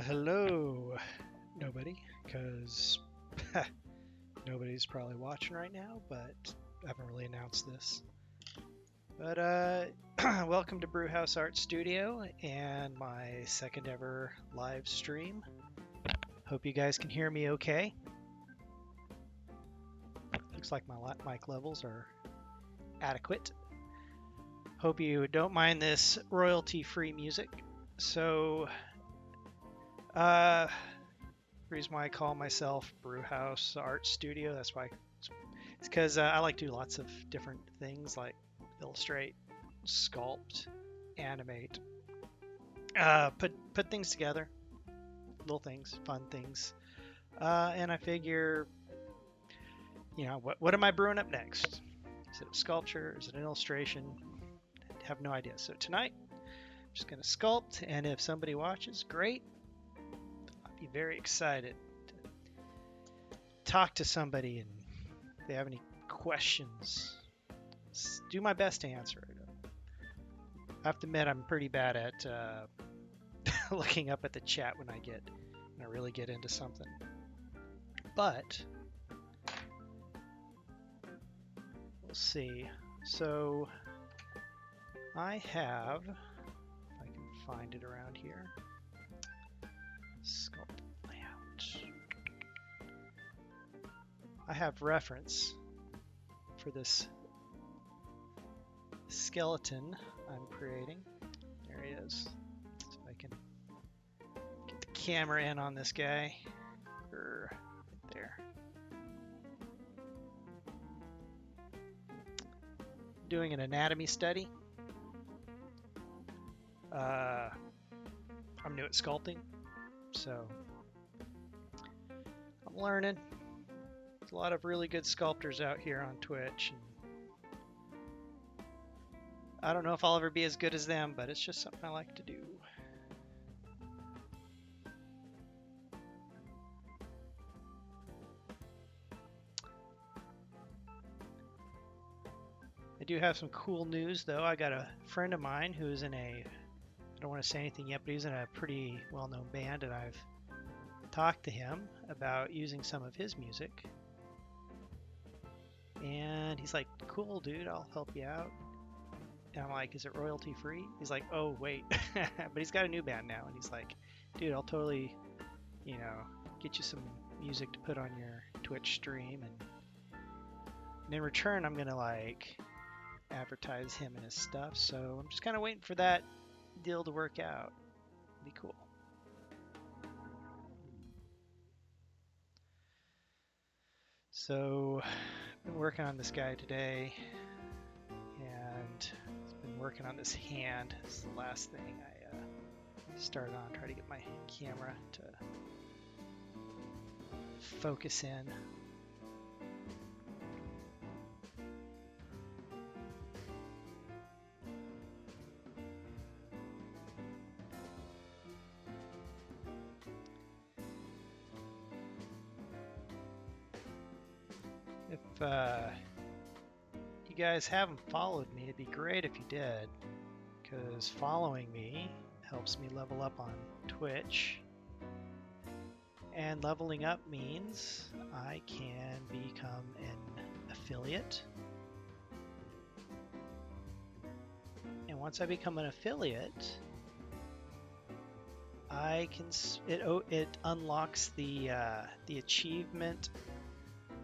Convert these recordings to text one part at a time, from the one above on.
Hello, nobody, because nobody's probably watching right now, but I haven't really announced this. But welcome to Brewhouse Art Studio and my second ever live stream. Hope you guys can hear me okay. Looks like my mic levels are adequate. Hope you don't mind this royalty-free music. So, reason why I call myself Brewhouse Art Studio, that's why it's because I like to do lots of different things like illustrate, sculpt, animate, put things together, little things, fun things, and I figure, what am I brewing up next? Is it a sculpture? Is it an illustration? I have no idea. So tonight, I'm just going to sculpt, and if somebody watches, great. I'll be very excited to talk to somebody, and if they have any questions, do my best to answer it. I have to admit, I'm pretty bad at looking up at the chat when I really get into something. But we'll see. So I have, if I can find it around here, Sculpt layout. I have reference for this skeleton I'm creating. There he is. So I can get the camera in on this guy. Right there. Doing an anatomy study. I'm new at sculpting, so I'm learning. There's a lot of really good sculptors out here on Twitch. I don't know if I'll ever be as good as them, but it's just something I like to do. I do have some cool news, though. I got a friend of mine who's in I don't want to say anything yet, but he's in a pretty well-known band, and I've talked to him about using some of his music. And he's like, cool, dude, I'll help you out. And I'm like, is it royalty free? He's like, oh, wait. But he's got a new band now, and he's like, dude, I'll totally, get you some music to put on your Twitch stream. And in return, I'm going to, advertise him and his stuff. So I'm just kind of waiting for that deal to work out. It'd be cool. So I've been working on this guy today, and been working on this hand. This is the last thing I started on. Try to get my camera to focus in. If you guys haven't followed me, it'd be great if you did, because following me helps me level up on Twitch, and leveling up means I can become an affiliate, and once I become an affiliate, it unlocks the achievement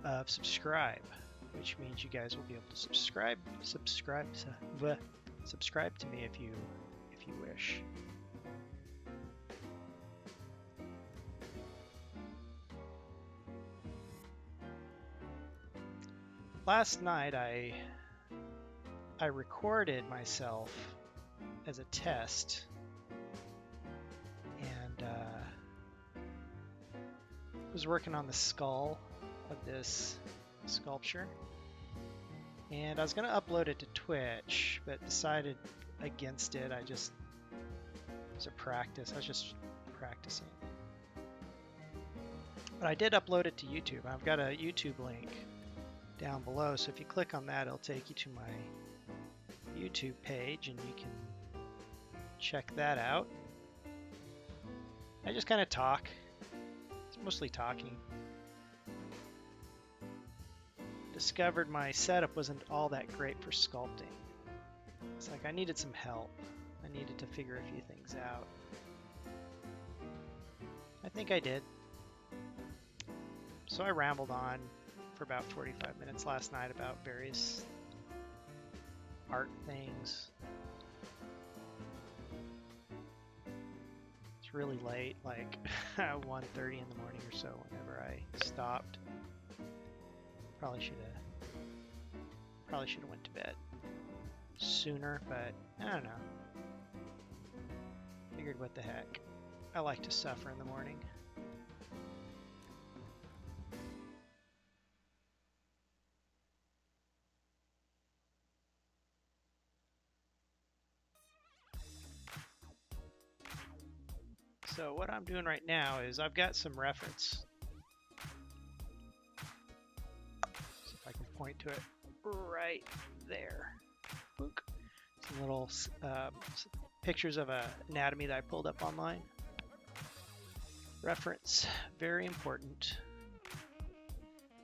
of subscribe, which means you guys will be able to subscribe to me if you wish. Last night I recorded myself as a test, and was working on the skull of this sculpture, and I was going to upload it to Twitch, but decided against it. It was a practice. I was just practicing. But I did upload it to YouTube. I've got a YouTube link down below, so if you click on that, it'll take you to my YouTube page, and you can check that out. I just kind of talk. It's mostly talking. Discovered my setup wasn't all that great for sculpting. It's like I needed some help. I needed to figure a few things out. I think I did. So I rambled on for about 45 minutes last night about various art things. It's really late, like 1:30 in the morning or so whenever I stopped. Probably should have went to bed sooner, but I don't know. Figured what the heck. I like to suffer in the morning. So what I'm doing right now is I've got some reference. See if I can point to it right there. Book. Some little pictures of anatomy that I pulled up online. Reference, very important.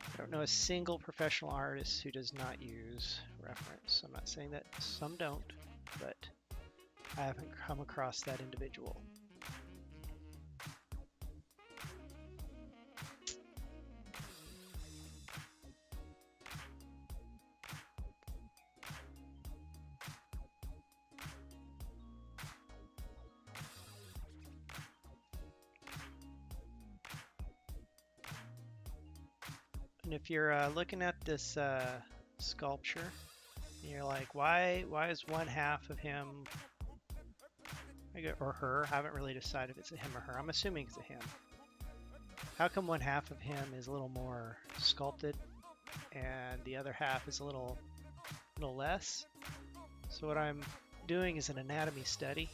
I don't know a single professional artist who does not use reference. I'm not saying that some don't, but I haven't come across that individual. And if you're looking at this sculpture, and you're like, why is one half of him or her? I haven't really decided if it's a him or her. I'm assuming it's a him. How come one half of him is a little more sculpted and the other half is a little less? So what I'm doing is an anatomy study.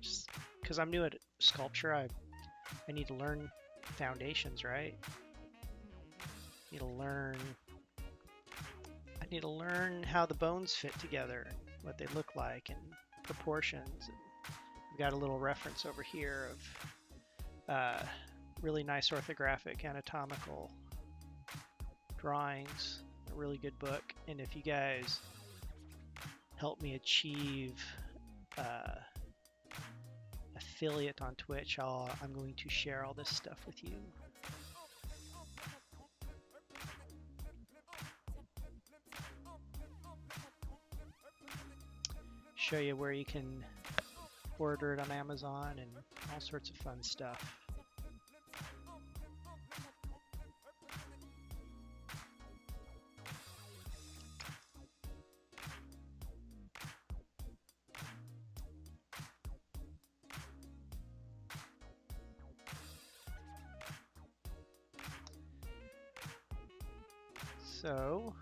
Just because I'm new at sculpture, I need to learn foundations, right? I need to learn how the bones fit together, what they look like, and proportions. And I've got a little reference over here of really nice orthographic anatomical drawings. A really good book. And if you guys help me achieve affiliate on Twitch, I'm going to share all this stuff with you. Show you where you can order it on Amazon and all sorts of fun stuff. So,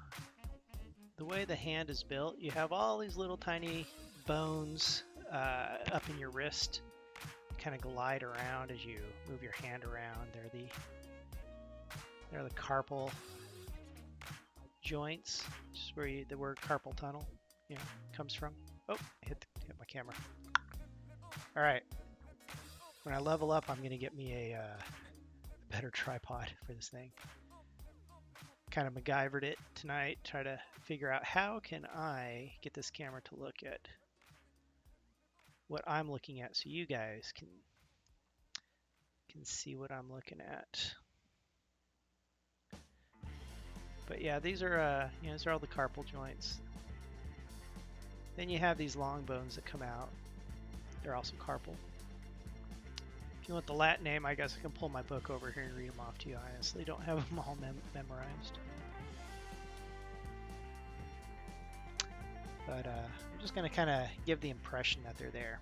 the way the hand is built, you have all these little tiny bones up in your wrist. Kind of glide around as you move your hand around. They're the carpal joints, which is where the word carpal tunnel, comes from. Oh, I hit my camera. All right. When I level up, I'm gonna get me a better tripod for this thing. Kind of MacGyvered it tonight, try to figure out how can I get this camera to look at what I'm looking at so you guys can see what I'm looking at. But yeah, these are these are all the carpal joints. Then you have these long bones that come out. They're also carpal. If you want the Latin name, I guess I can pull my book over here and read them off to you. I honestly don't have them all memorized. But I'm just going to kind of give the impression that they're there.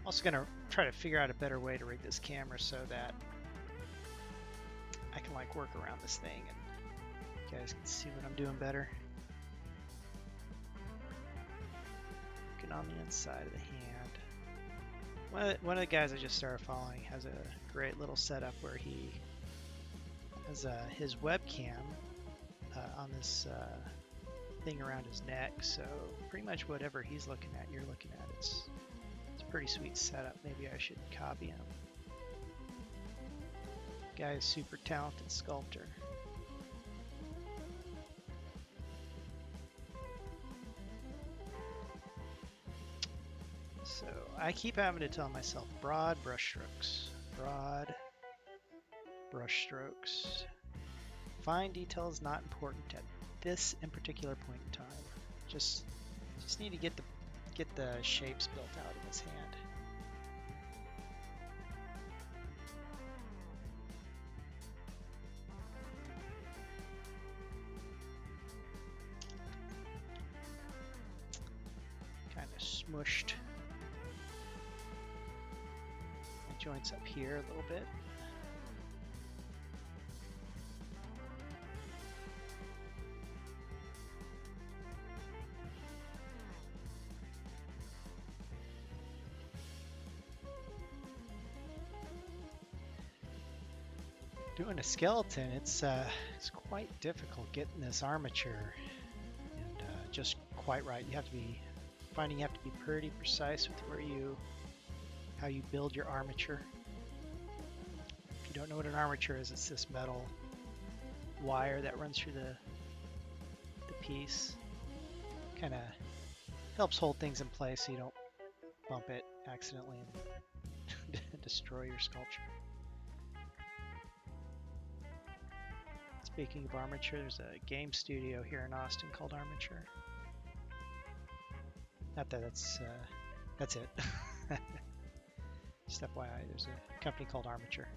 Also going to try to figure out a better way to rig this camera so that I can work around this thing and you guys can see what I'm doing better. Looking on the inside of the hand. One of the guys I just started following has a great little setup where he has his webcam on this thing around his neck, so pretty much whatever he's looking at, you're looking at. It's a pretty sweet setup. Maybe I should copy him. Guy is super talented sculptor. So I keep having to tell myself broad brush strokes, broad brush strokes. Fine detail is not important at this in particular point in time. Just need to get the shapes built out in his hand. Kind of smushed my joints up here a little bit. Doing a skeleton, it's quite difficult getting this armature and just quite right. You have to be pretty precise with how you build your armature. If you don't know what an armature is, it's this metal wire that runs through the piece. Kind of helps hold things in place so you don't bump it accidentally and destroy your sculpture. Speaking of armature, there's a game studio here in Austin called Armature. Not that that's it. Just FYI, there's a company called Armature.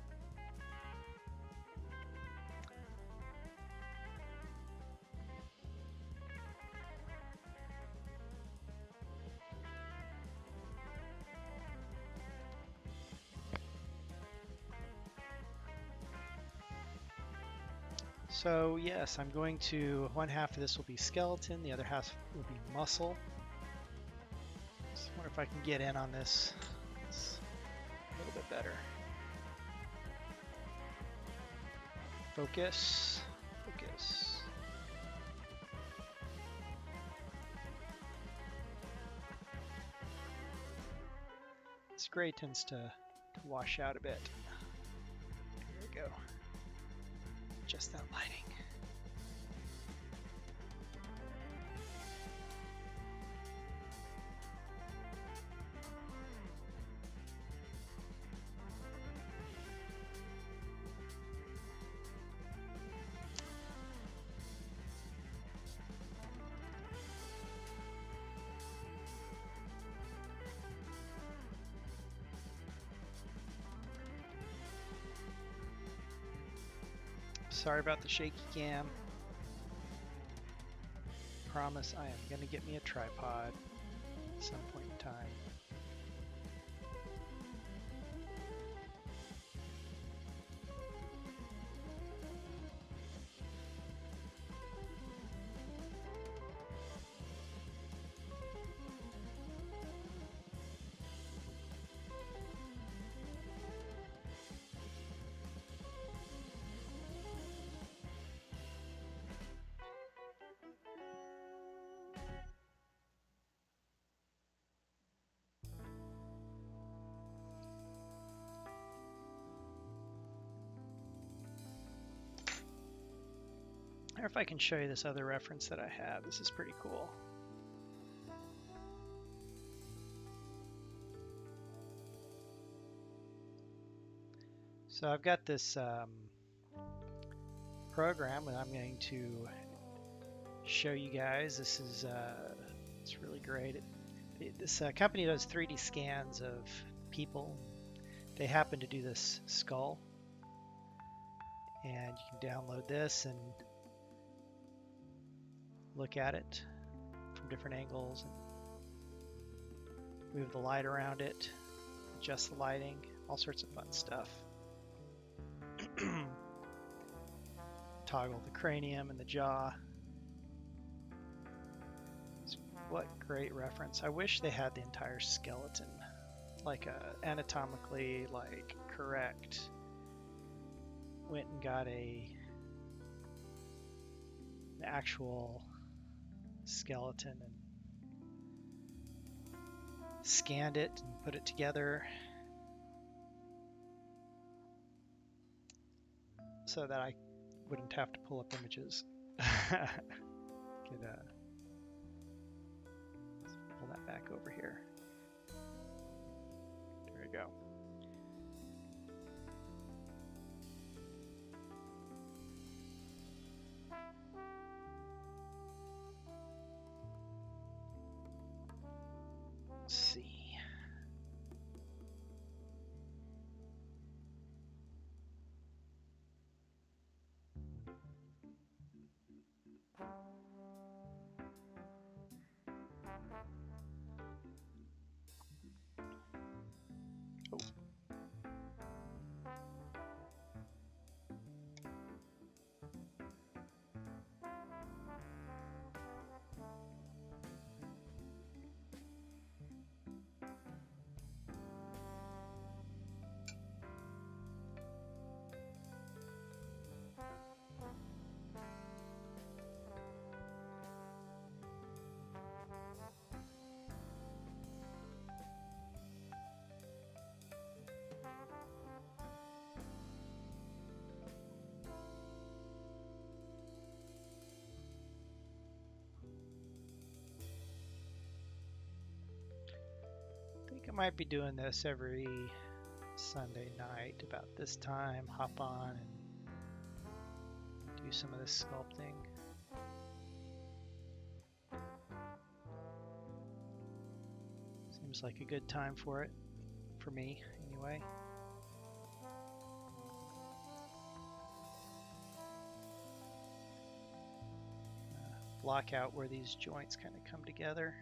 So yes, I'm going to, one half of this will be skeleton, the other half will be muscle. Just wonder if I can get in on this a little bit better. Focus, focus. This gray tends to wash out a bit. There we go. Just that lighting. Sorry about the shaky cam. Promise I am going to get me a tripod at some point in time. Or if I can show you this other reference that I have, this is pretty cool. So I've got this program that I'm going to show you guys. This is it's really great. This company does 3D scans of people. They happen to do this skull, and you can download this and look at it from different angles and move the light around it, adjust the lighting, all sorts of fun stuff. Toggle the cranium and the jaw. What great reference. I wish they had the entire skeleton, like anatomically like correct. Went and got an actual skeleton and scanned it and put it together so that I wouldn't have to pull up images. Could pull that back over here. There we go. Let's see. Oh. I think I might be doing this every Sunday night about this time. Hop on and do some of this sculpting. Seems like a good time for it, for me anyway. Block out where these joints kind of come together.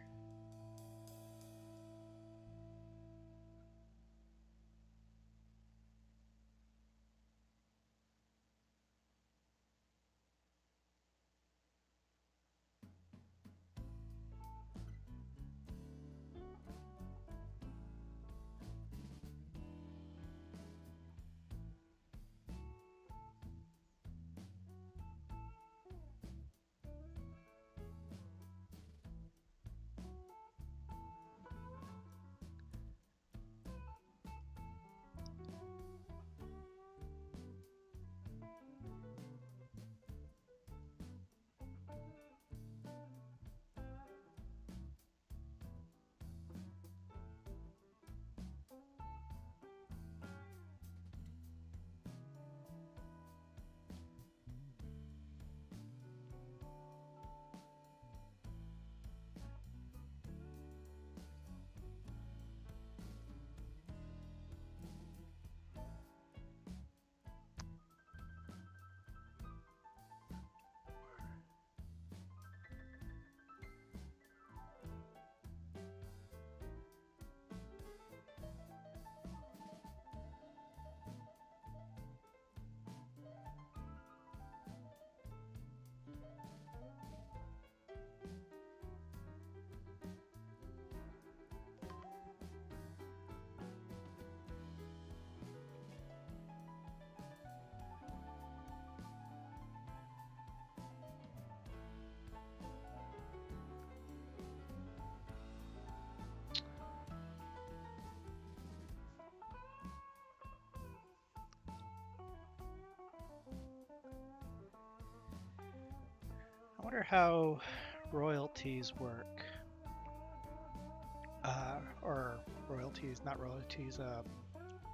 I wonder how royalties work. Or royalties, not royalties,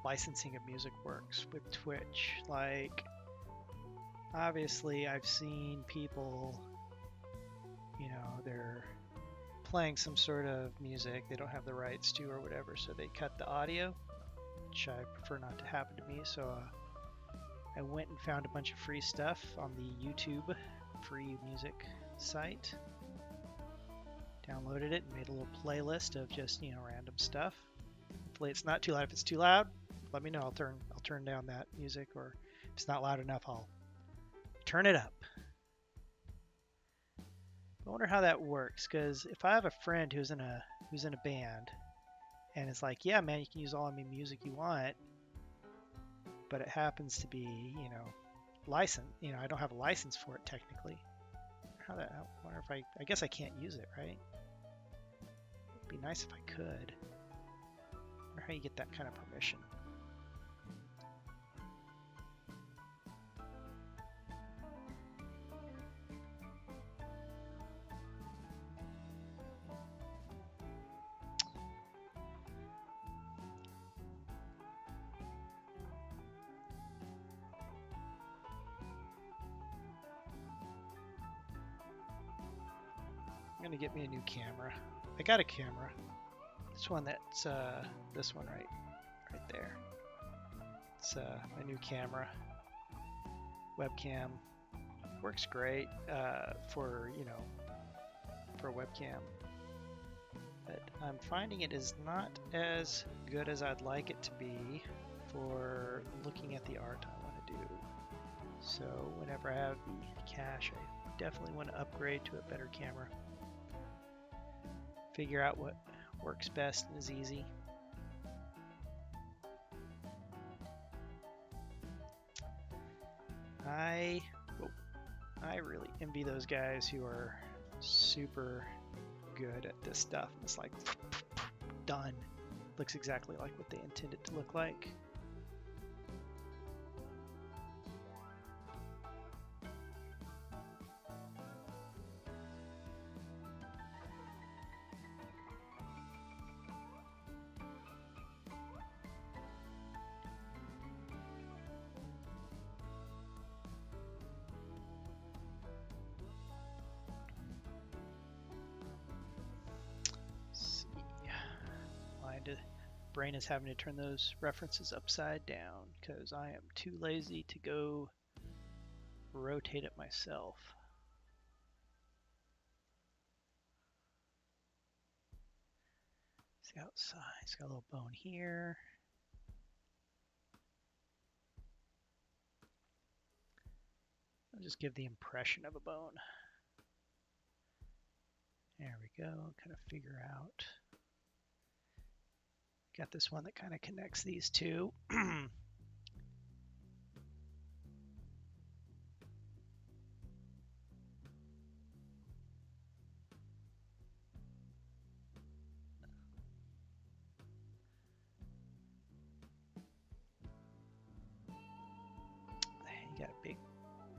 licensing of music works with Twitch. Like, obviously I've seen people, you know, they're playing some sort of music they don't have the rights to or whatever, so they cut the audio, which I prefer not to happen to me. So I went and found a bunch of free stuff on the YouTube free music site, downloaded it and made a little playlist of just, you know, random stuff. Hopefully it's not too loud. If it's too loud, let me know. I'll turn down that music, or if it's not loud enough, I'll turn it up. I wonder how that works, because if I have a friend who's in a band and it's like, yeah man, you can use all the music you want, but it happens to be, you know, licensed, you know, I don't have a license for it technically. how that. I wonder if I guess I can't use it, right? It'd be nice if I could. I wonder how you get that kind of permission. I'm gonna get me a new camera. I got a camera. This one that's this one right there. It's my new camera. Webcam works great for for webcam, but I'm finding it is not as good as I'd like it to be for looking at the art I want to do. So whenever I have the cash, I definitely want to upgrade to a better camera. Figure out what works best and is easy. I really envy those guys who are super good at this stuff. It's like done. Looks exactly like what they intended to look like. Brain is having to turn those references upside down because I am too lazy to go rotate it myself. See outside, it's got a little bone here. I'll just give the impression of a bone. There we go, kind of figure out. Got this one that kind of connects these two. You got a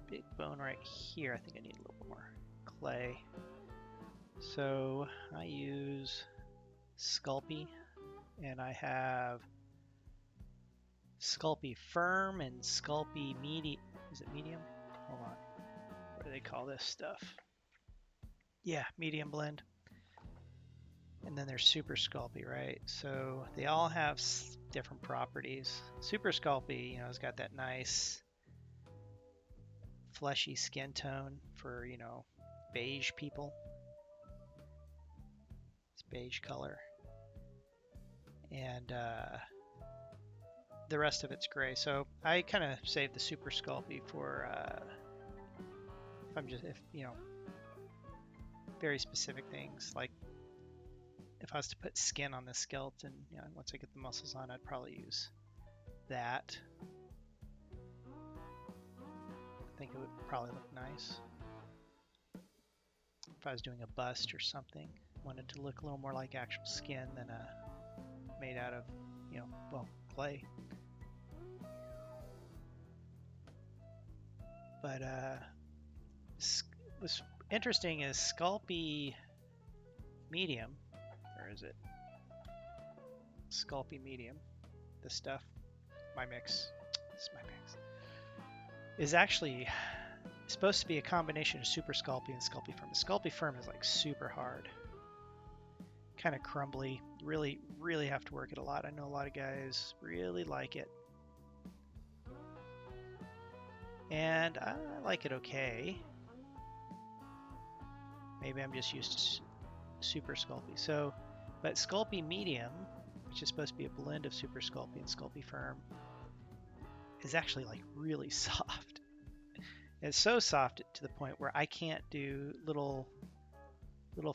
big bone right here. I think I need a little more clay. So I use Sculpt. And I have Sculpt Firm and Sculpt Medium. Is it medium? Hold on. What do they call this stuff? Yeah, medium blend. And then there's Super Sculpt, right? So they all have different properties. Super Sculpt, you know, has got that nice fleshy skin tone for, you know, beige people. It's beige color. And the rest of it's gray. So I kind of save the Super Sculpt for if you know, very specific things. Like if I was to put skin on the skeleton, you know, once I get the muscles on, I'd probably use that. I think it would probably look nice. If I was doing a bust or something, wanted to look a little more like actual skin than made out of, you know, well, clay. But what's interesting is Sculpt Medium, or is it Sculpt Medium? The stuff, my mix, is actually supposed to be a combination of Super Sculpt and Sculpt Firm. The Sculpt Firm is like super hard, kind of crumbly. Really have to work it a lot. I know a lot of guys really like it, and I like it okay. Maybe I'm just used to Super Sculpt. So, but Sculpt Medium, which is supposed to be a blend of Super Sculpt and Sculpt Firm, is actually like really soft. It's so soft to the point where I can't do little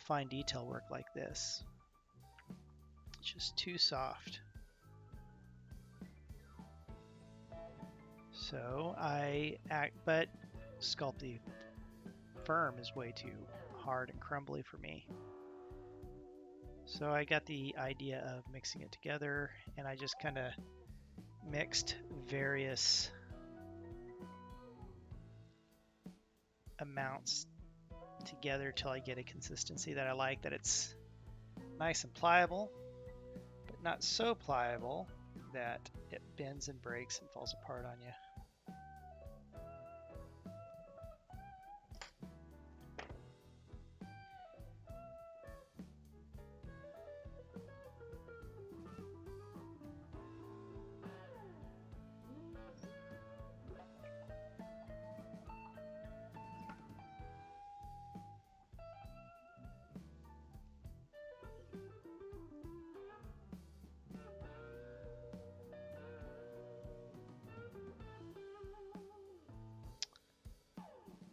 fine detail work like this. It's just too soft. So but Sculpt firm is way too hard and crumbly for me. So I got the idea of mixing it together, and I just kind of mixed various amounts together till I get a consistency that I like, that it's nice and pliable, but not so pliable that it bends and breaks and falls apart on you.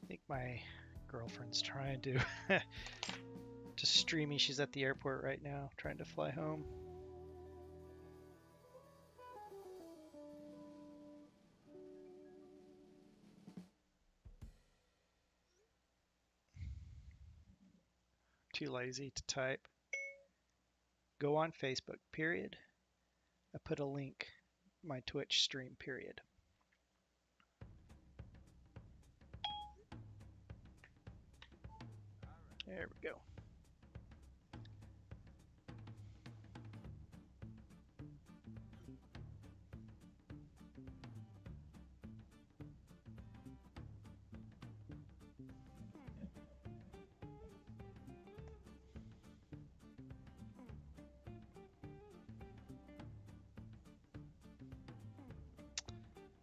I think my girlfriend's trying to stream me. She's at the airport right now, trying to fly home. Too lazy to type. Go on Facebook, period. I put a link, my Twitch stream, period. There we go.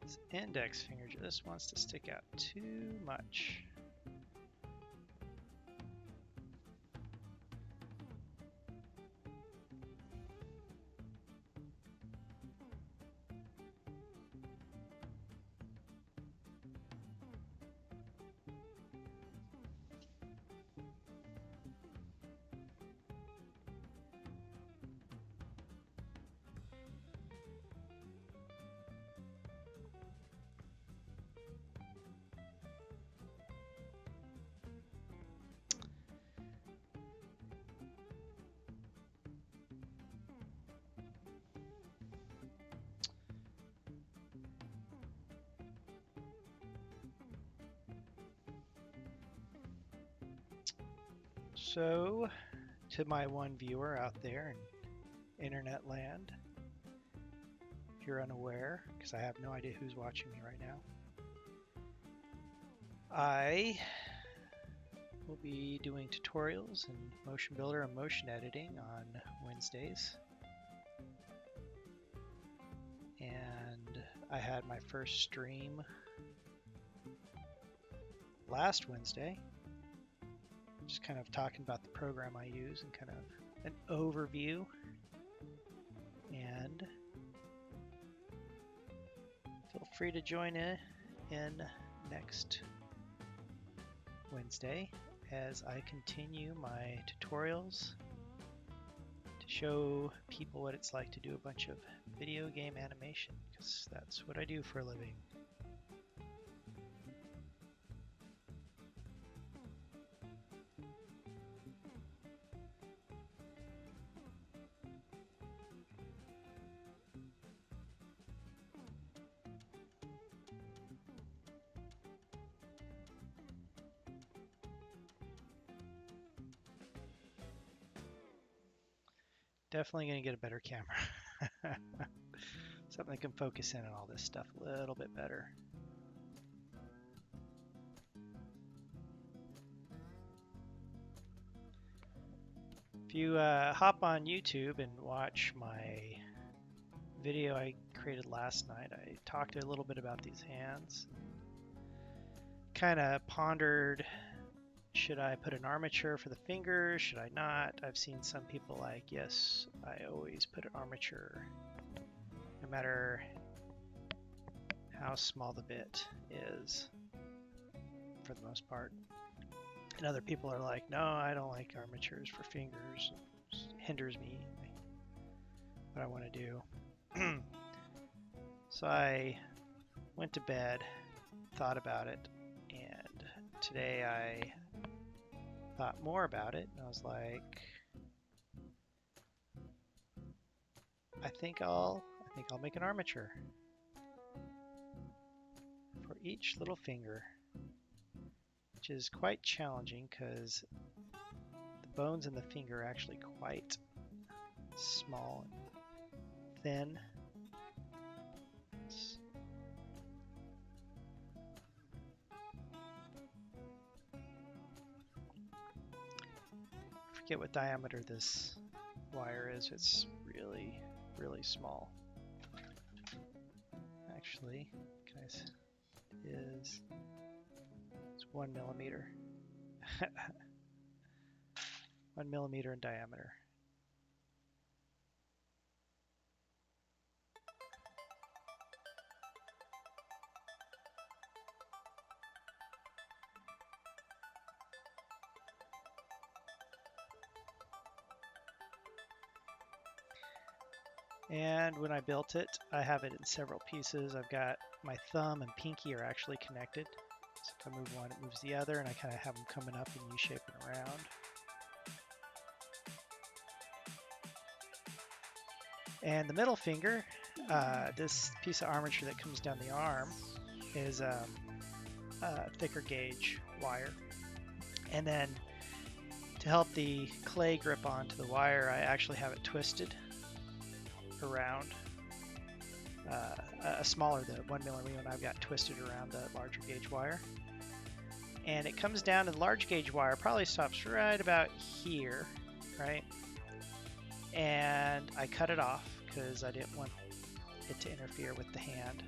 This index finger just wants to stick out too much. So, to my one viewer out there in internet land, if you're unaware, because I have no idea who's watching me right now, I will be doing tutorials in Motion Builder and motion editing on Wednesdays. And I had my first stream last Wednesday, just kind of talking about the program I use and kind of an overview. And feel free to join in next Wednesday as I continue my tutorials to show people what it's like to do a bunch of video game animation, because that's what I do for a living. Definitely going to get a better camera. Something that can focus in on all this stuff a little bit better. If you hop on YouTube and watch my video I created last night, I talked a little bit about these hands. Kind of pondered, should I put an armature for the fingers? Should I not? I've seen some people like, yes, I always put an armature, no matter how small the bit is, for the most part. And other people are like, no, I don't like armatures for fingers. It hinders me, what I want to do. So I went to bed, thought about it, and today I thought more about it, and I was like, I think I'll make an armature for each little finger, which is quite challenging because the bones in the finger are actually quite small and thin. I forget what diameter this wire is. It's really, really small. Actually, guys, it's 1 millimeter. 1 millimeter in diameter. And when I built it, I have it in several pieces. I've got my thumb and pinky are actually connected. So if I move one, it moves the other, and I kind of have them coming up and U-shaping around. And the middle finger, this piece of armature that comes down the arm is a thicker gauge wire. And then to help the clay grip onto the wire, I actually have it twisted around. A smaller, the 1 millimeter one I've got twisted around the larger gauge wire. And it comes down, and the large gauge wire probably stops right about here, right? And I cut it off because I didn't want it to interfere with the hand.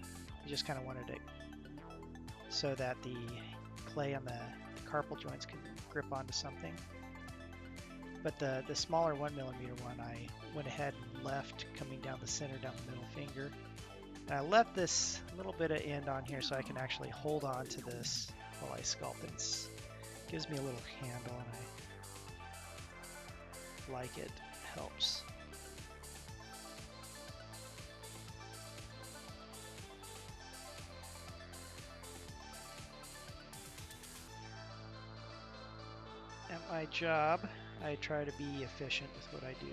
I just kind of wanted it so that the clay on the carpal joints can grip onto something. But the smaller 1 millimeter one, I went ahead and left coming down the center, down the middle finger. And I left this little bit of end on here so I can actually hold on to this while I sculpt it. It gives me a little handle, and I like it. Helps. At my job, I try to be efficient with what I do.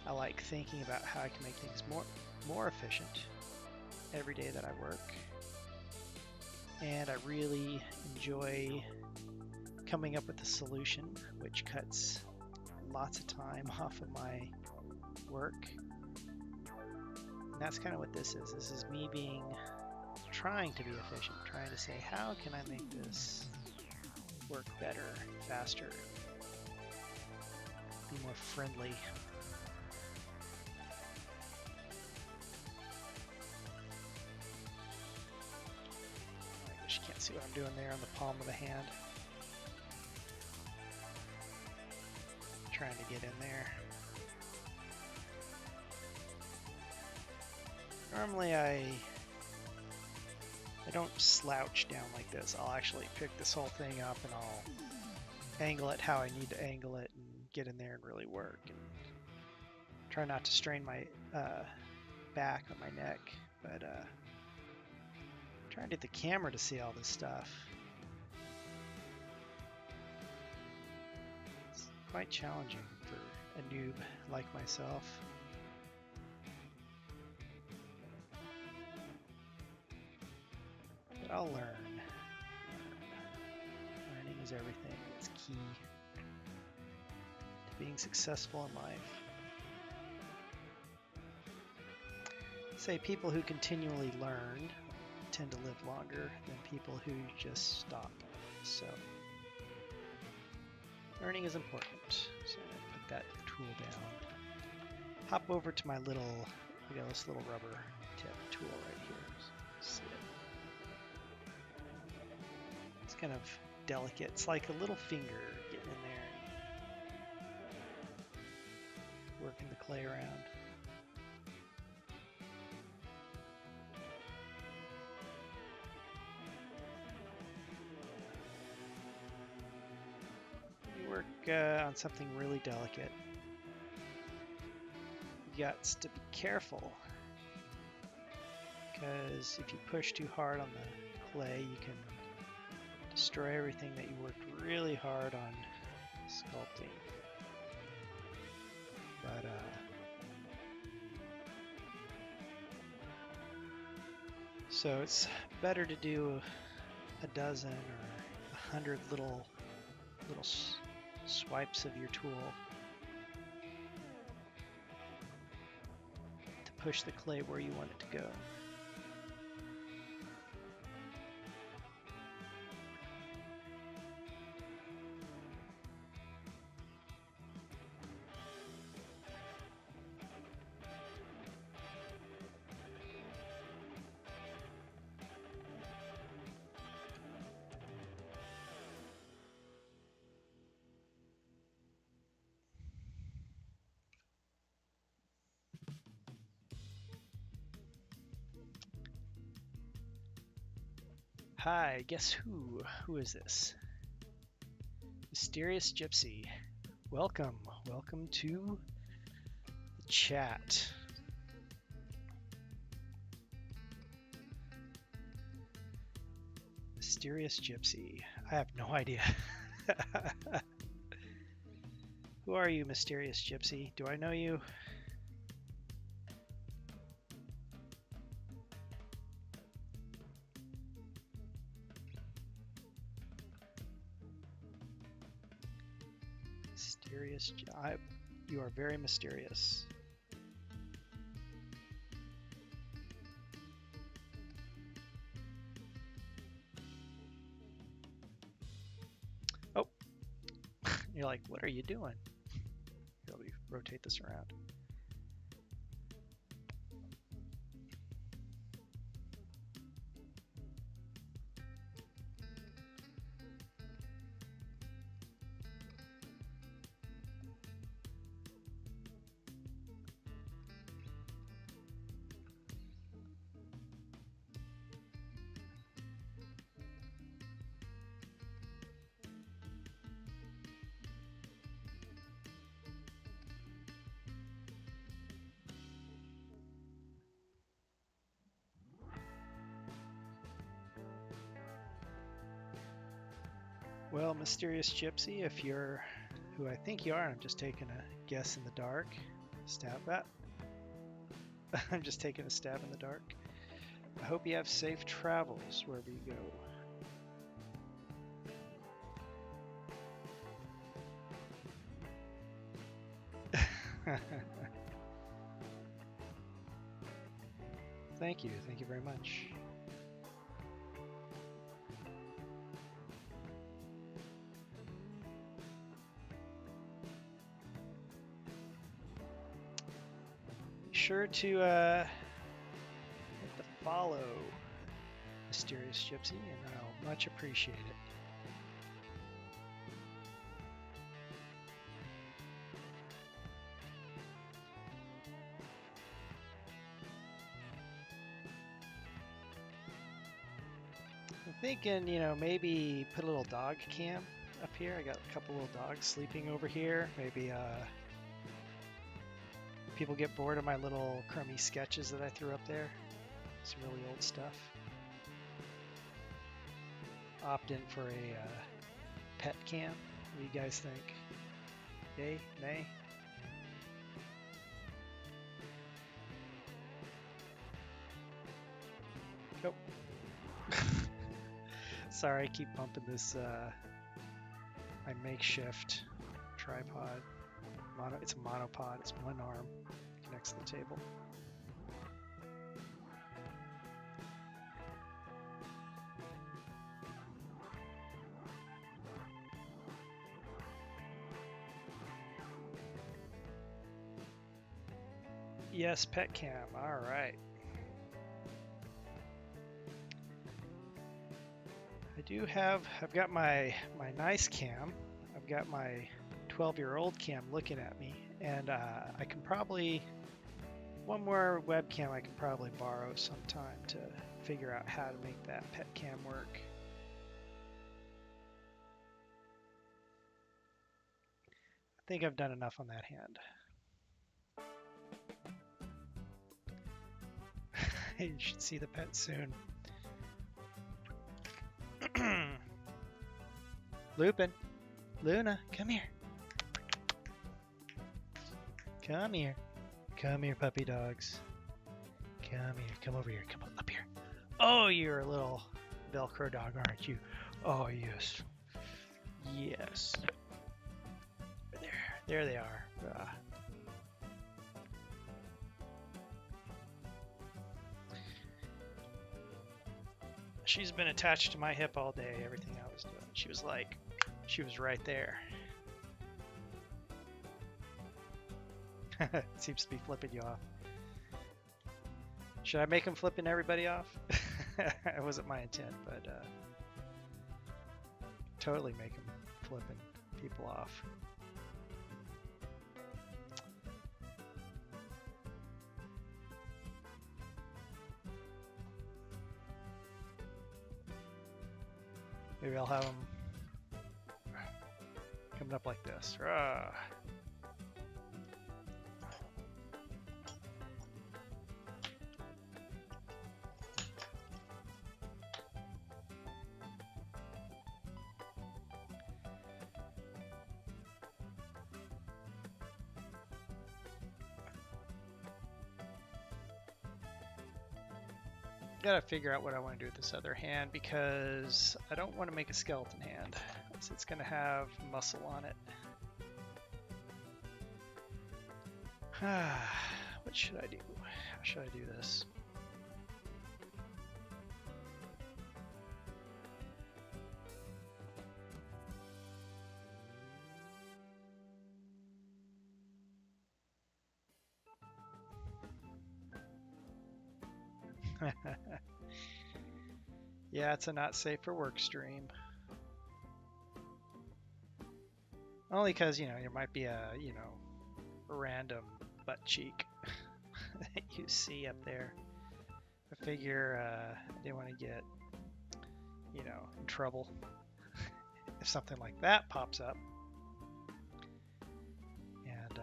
I like thinking about how I can make things more efficient every day that I work. And I really enjoy coming up with a solution which cuts lots of time off of my work. And that's kind of what this is. This is me trying to be efficient, trying to say, how can I make this work better, faster, be more friendly. I guess you can't see what I'm doing there on the palm of the hand. Trying to get in there. Normally I don't slouch down like this. I'll actually pick this whole thing up and I'll angle it how I need to angle it and get in there and really work. And try not to strain my back or my neck, but trying to get the camera to see all this stuff. It's quite challenging for a noob like myself. But I'll learn. Learning is everything. It's key to being successful in life. Say people who continually learn tend to live longer than people who just stop. So learning is important. So I'm gonna put that tool down. Hop over to my little, I got this little rubber tip tool right here. See it? It's kind of delicate. It's like a little finger getting in there and working the clay around. You work on something really delicate. You got to be careful, because if you push too hard on the clay, you can destroy everything that you worked really hard on sculpting. But so it's better to do a dozen or 100 little swipes of your tool to push the clay where you want it to go. Hi, guess who? Who is this? Mysterious Gypsy. Welcome to the chat. Mysterious Gypsy. I have no idea. Who are you, Mysterious Gypsy? Do I know you? Mysterious. You are very mysterious. Oh, you're like, what are you doing? Here, let me rotate this around. Well, Mysterious Gypsy, if you're who I think you are, I'm just taking a guess in the dark. Stab at. I'm just taking a stab in the dark. I hope you have safe travels wherever you go. Thank you very much. Sure to hit the follow, Mysterious Gypsy, and I'll much appreciate it. I'm thinking, you know, maybe put a little dog cam up here. I got a couple little dogs sleeping over here. Maybe people get bored of my little crummy sketches that I threw up there. Some really old stuff. Opt in for a pet cam. What do you guys think? Yay? Nay? Nope. Sorry, I keep bumping this my makeshift tripod. It's a monopod. It's one arm. Connects to the table. Yes, pet cam. All right. I've got my nice cam. I've got my 12-year-old cam looking at me, and I can probably, one more webcam I can probably borrow sometime to figure out how to make that pet cam work. I think I've done enough on that hand. You should see the pet soon. Lupin. Luna, come here. Come here. Come here, puppy dogs. Come here. Come over here. Come up here. Oh, you're a little Velcro dog, aren't you? Oh, yes. Yes. There they are. She's been attached to my hip all day, everything I was doing. She was right there. Seems to be flipping you off. Should I make him flipping everybody off? It wasn't my intent, but totally make him flipping people off. Maybe I'll have him coming up like this. Rah. Gotta figure out what I want to do with this other hand because I don't want to make a skeleton hand. It's gonna have muscle on it. What should I do? How should I do this? Yeah, it's a not safe for work stream. Only because, there might be a, random butt cheek that you see up there. I figure I didn't want to get, in trouble if something like that pops up. And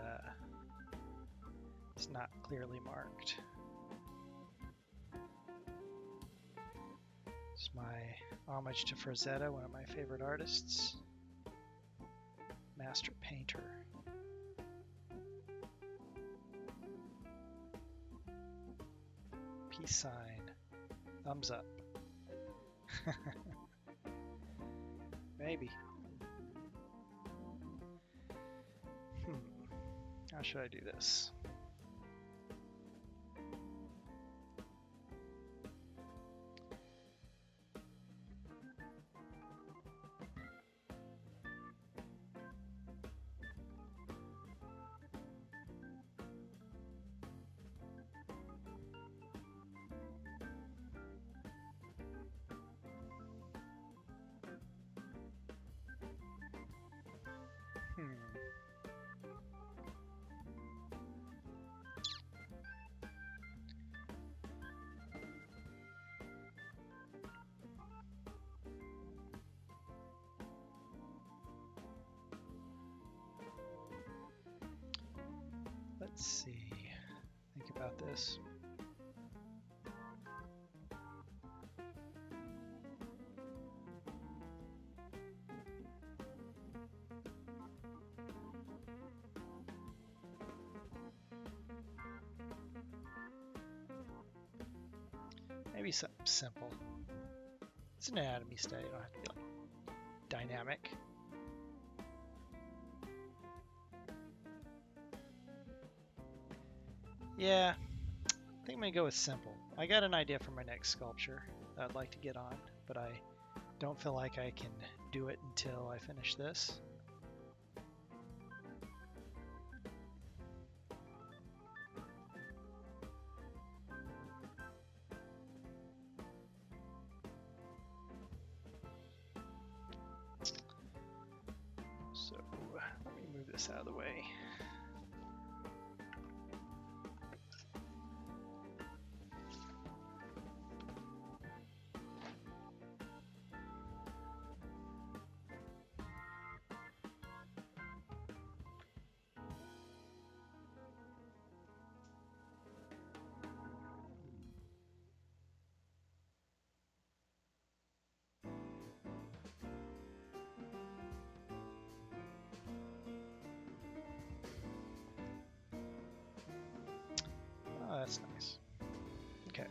it's not clearly marked. It's my homage to Frazetta, one of my favorite artists. Master painter. Peace sign. Thumbs up. Maybe. How should I do this? Let's see. Think about this. Maybe something simple. It's an anatomy study. You don't have to be like dynamic. Yeah, I think I'm gonna go with simple. I got an idea for my next sculpture that I'd like to get on, but I don't feel like I can do it until I finish this. So let me move this out of the way. that's nice. Okay.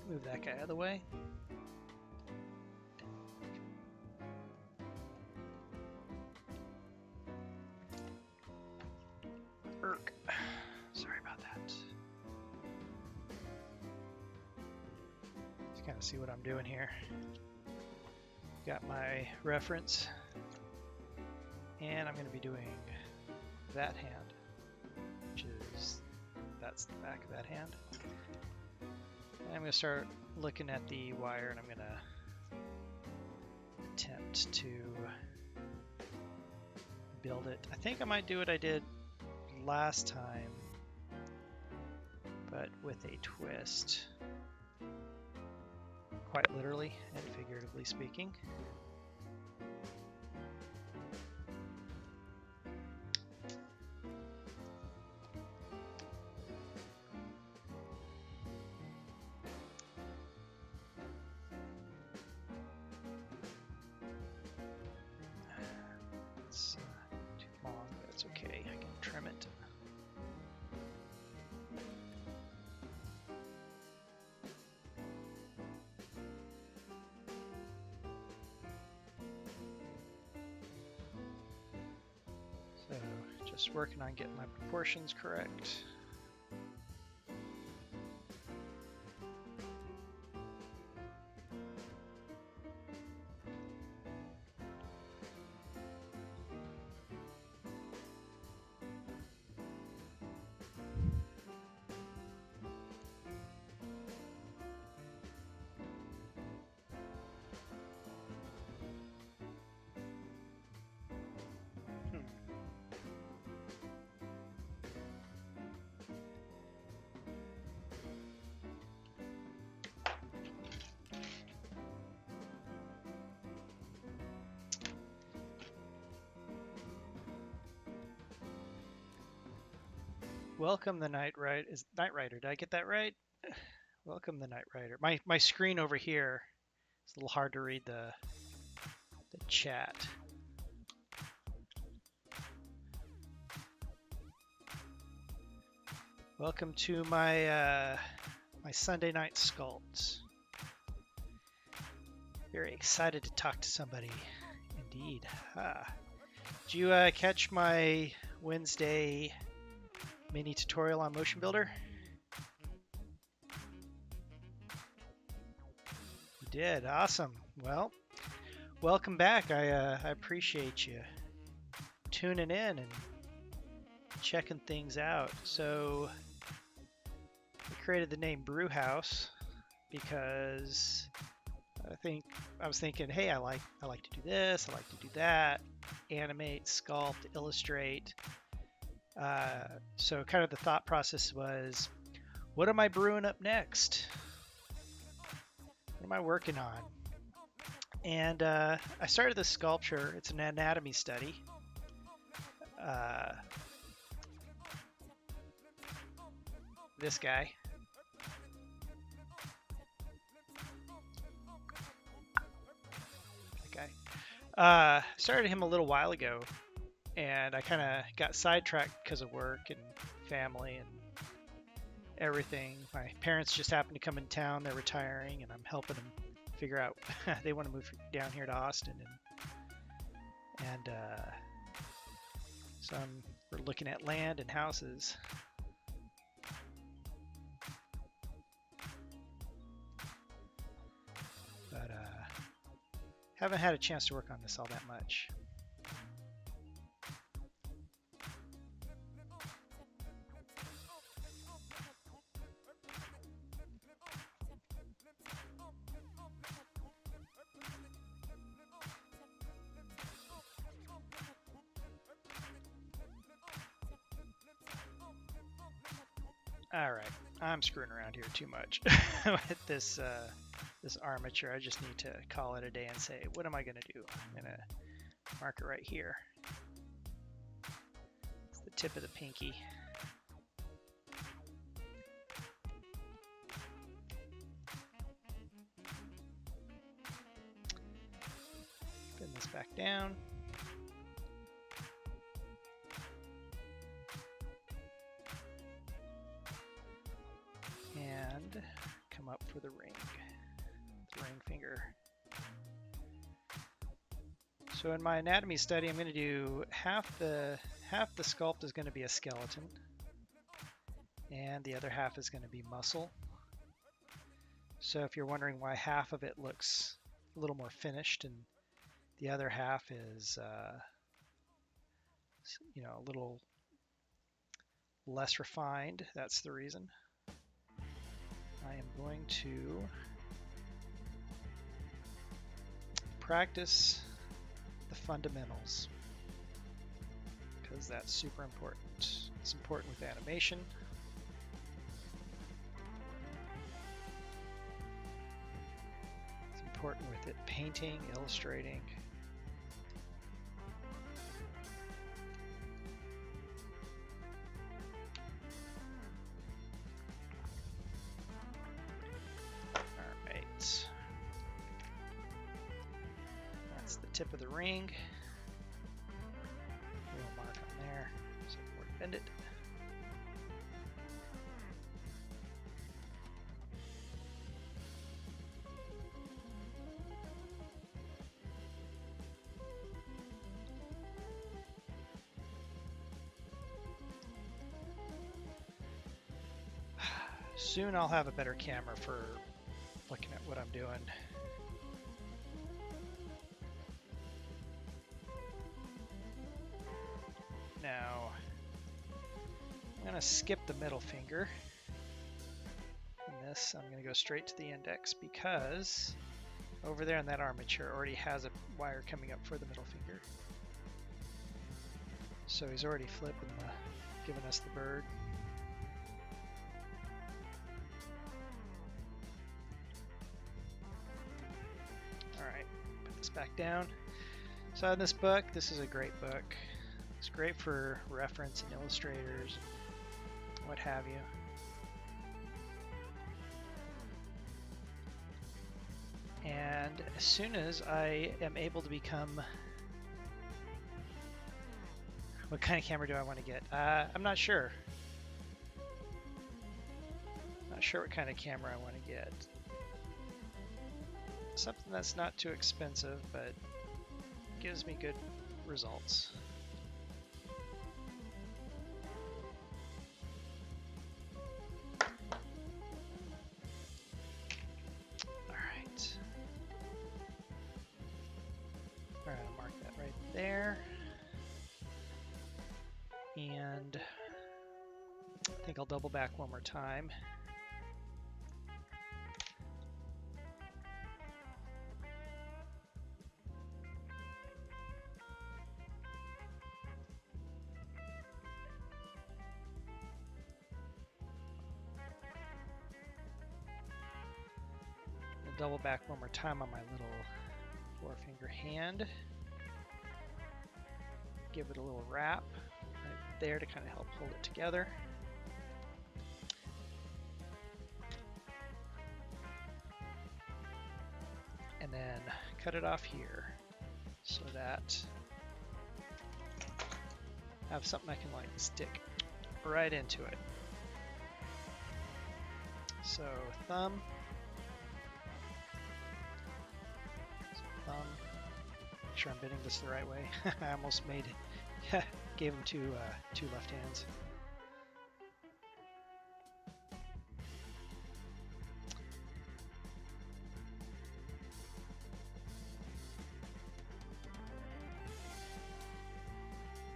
Move that guy out of the way. Sorry about that. Just kind of see what I'm doing here. Got my reference, and I'm going to be doing that hand, which is, that's the back of that hand. And I'm going to start looking at the wire, and I'm going to attempt to build it. I think I might do what I did last time, but with a twist, quite literally and figuratively speaking. It's too long, but it's okay. I can trim it. So, just working on getting my proportions correct. Welcome the Night Rider. Is Night Rider? Did I get that right? Welcome the Night Rider. My screen over here is a little hard to read the chat. Welcome to my my Sunday night sculpts. Very excited to talk to somebody. Indeed. Did you catch my Wednesday mini tutorial on Motion Builder? You did. Awesome. Well, welcome back. I appreciate you tuning in and checking things out. So I created the name Brew House because I was thinking, hey, I like to do this, I like to do that, animate, sculpt, illustrate. So kind of the thought process was, what am I brewing up next? What am I working on? And I started this sculpture. It's an anatomy study. This guy. Started him a little while ago, and I kind of got sidetracked because of work and family and everything. My parents just happened to come in town. They're retiring, and I'm helping them figure out they want to move down here to Austin, and so we're looking at land and houses. But haven't had a chance to work on this all that much. All right, I'm screwing around here too much with this this armature. I just need to call it a day and say, what am I going to do? I'm going to mark it right here. tip of the pinky. Pin this back down. And come up for the ring finger. So in my anatomy study, I'm going to do half the sculpt is going to be a skeleton, and the other half is going to be muscle. So if you're wondering why half of it looks a little more finished and the other half is, a little less refined, that's the reason. I am going to practice the fundamentals because that's super important. It's important with animation. It's important with it painting, illustrating. Tip of the ring. Little mark on there, so we're to bend it. Soon I'll have a better camera for looking at what I'm doing. Now, I'm going to skip the middle finger. In this, I'm going to go straight to the index because over there in that armature already has a wire coming up for the middle finger. So he's already flipping giving us the bird. All right, put this back down. So in this book, this is a great book. It's great for reference and illustrators, what have you. And as soon as I am able to become, what kind of camera do I want to get? I'm not sure. Not sure what kind of camera I want to get. Something that's not too expensive, but gives me good results. There, and I think I'll double back one more time. I'll double back one more time on my little four-finger hand. Give it a little wrap right there to kind of help hold it together. And then cut it off here so that I have something I can like stick right into it. So thumb, make sure I'm bending this the right way. I almost made it, gave him two left hands.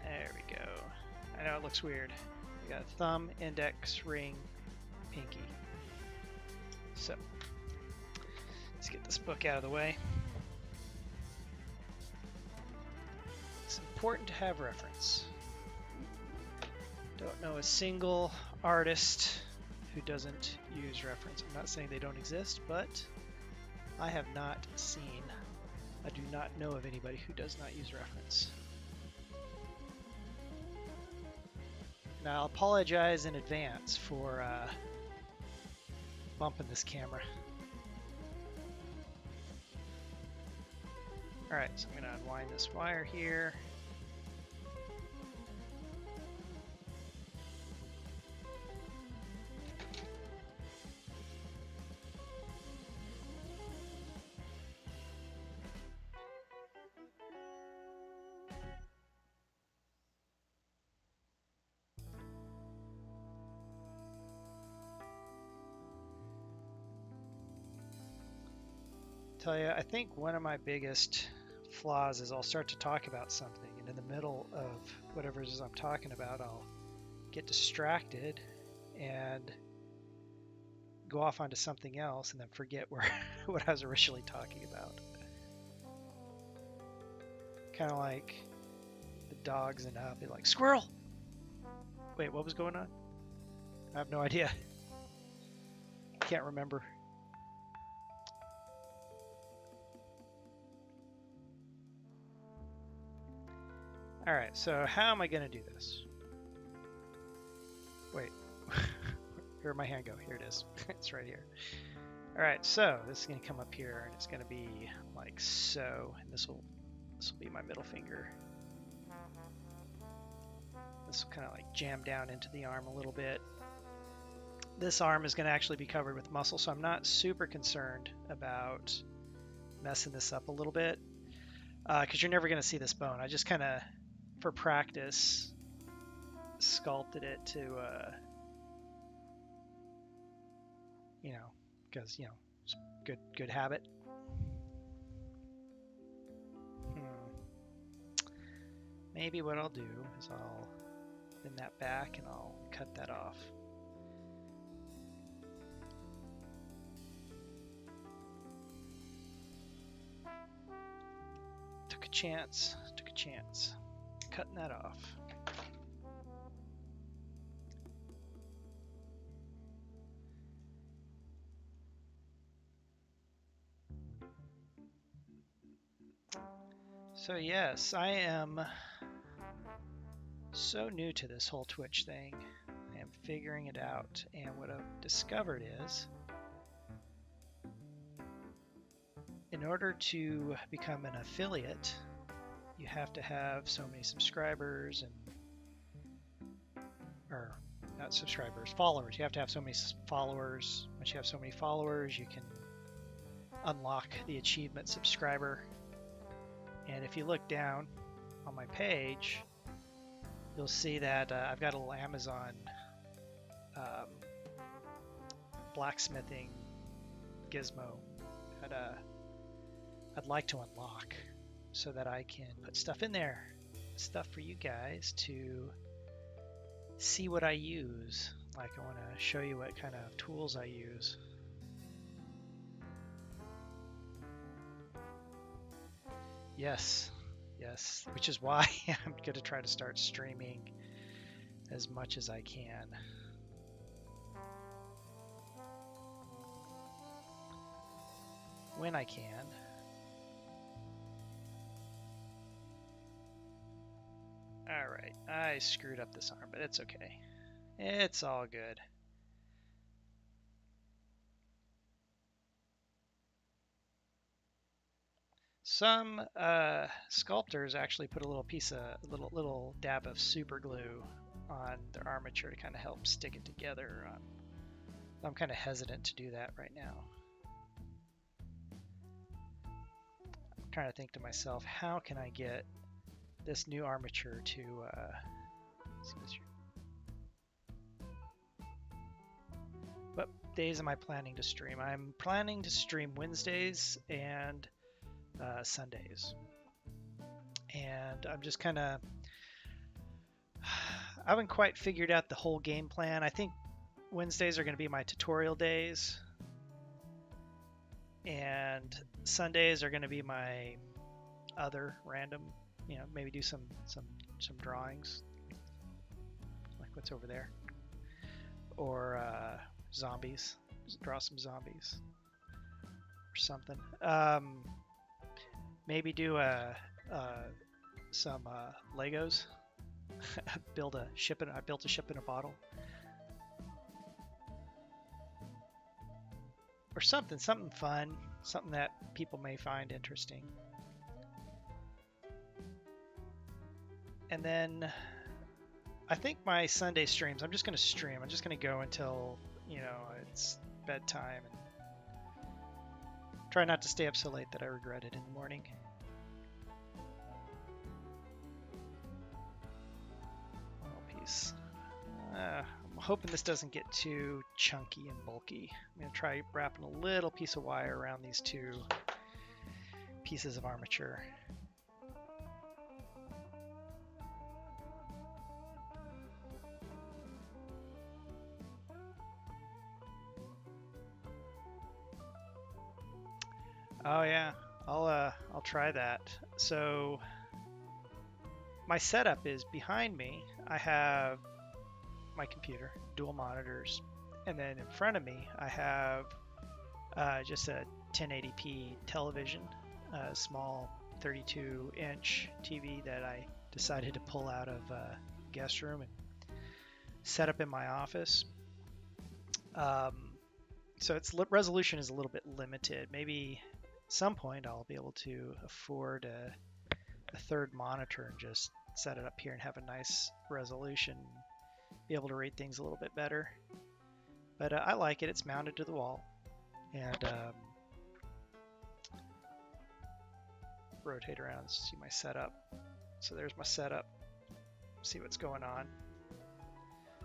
There we go. I know it looks weird. We got thumb, index, ring, pinky. So let's get this book out of the way. It's important to have reference. Don't know a single artist who doesn't use reference. I'm not saying they don't exist, but I have not seen, I do not know of anybody who does not use reference. Now, I'll apologize in advance for bumping this camera. Alright, so I'm going to unwind this wire here. Tell you, I think one of my biggest flaws is I'll start to talk about something, and in the middle of whatever it is I'm talking about, I'll get distracted and go off onto something else and then forget where what I was originally talking about. Kind of like the dogs and up, they're like, squirrel! Wait, what was going on? I have no idea. Can't remember. All right, so how am I going to do this? Wait, where'd my hand go? Here it is. It's right here. All right, so this is going to come up here, and it's going to be like so, and this will be my middle finger. This will kind of like jam down into the arm a little bit. This arm is going to actually be covered with muscle, so I'm not super concerned about messing this up a little bit, because you're never going to see this bone. I just kind of, for practice, sculpted it to, you know, because, you know, it's good habit. Maybe what I'll do is I'll bend that back and I'll cut that off. Took a chance, cutting that off. So yes, I am so new to this whole Twitch thing. I am figuring it out, and what I've discovered is in order to become an affiliate, you have to have so many subscribers or not subscribers, followers. You have to have so many followers. Once you have so many followers, you can unlock the achievement subscriber. And if you look down on my page, you'll see that I've got a little Amazon blacksmithing gizmo that I'd like to unlock so that I can put stuff in there, stuff for you guys to see what I use. Like, I want to show you what kind of tools I use. Yes, which is why I'm going to try to start streaming as much as I can. When I can. Alright, I screwed up this arm, but it's okay. It's all good. Some sculptors actually put a little dab of super glue on their armature to kind of help stick it together. I'm kind of hesitant to do that right now. I'm trying to think to myself, how can I get this new armature to what days am I planning to stream? I'm planning to stream Wednesdays and Sundays, and I'm just kind of, I haven't quite figured out the whole game plan. I think Wednesdays are going to be my tutorial days, and Sundays are going to be my other random, you know, maybe do some drawings like what's over there, or zombies, just draw some zombies or something. Maybe do some Legos. I built a ship in a bottle. Or something fun, something that people may find interesting. And then I think my Sunday streams, I'm just going to stream. I'm just going to go until, it's bedtime and try not to stay up so late that I regret it in the morning. Little piece. I'm hoping this doesn't get too chunky and bulky. I'm going to try wrapping a little piece of wire around these two pieces of armature. Oh yeah, I'll try that. So my setup is behind me. I have my computer, dual monitors, and then in front of me I have just a 1080p television, a small 32-inch TV that I decided to pull out of guest room and set up in my office. So its resolution is a little bit limited. Maybe at some point I'll be able to afford a third monitor and just set it up here and have a nice resolution, be able to read things a little bit better. But I like it. It's mounted to the wall, and rotate around and see my setup. So there's my setup. See what's going on.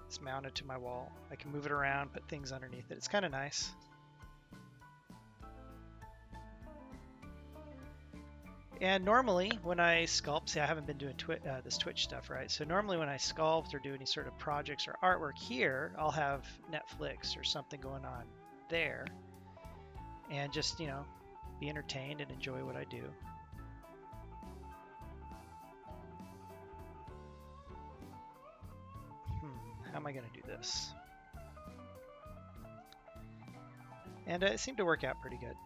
It's mounted to my wall. I can move it around, put things underneath it. It's kind of nice. And normally when I sculpt, see I haven't been doing this Twitch stuff, right? So normally when I sculpt or do any sort of projects or artwork here, I'll have Netflix or something going on there. And just, be entertained and enjoy what I do. How am I going to do this? And it seemed to work out pretty good.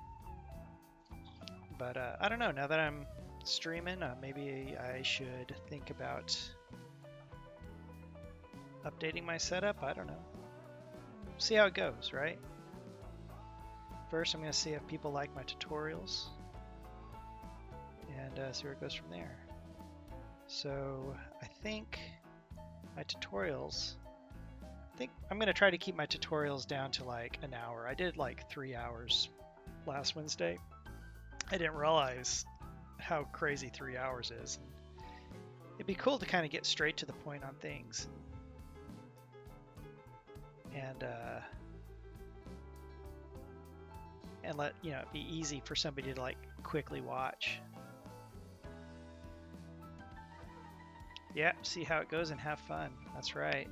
But I don't know, now that I'm streaming, maybe I should think about updating my setup. I don't know. See how it goes, right? First, I'm going to see if people like my tutorials and see where it goes from there. So I think my tutorials, I'm going to try to keep my tutorials down to like an hour. I did like 3 hours last Wednesday. I didn't realize how crazy 3 hours is. It'd be cool to kind of get straight to the point on things. And let, it be easy for somebody to like quickly watch. Yeah, see how it goes and have fun. That's right.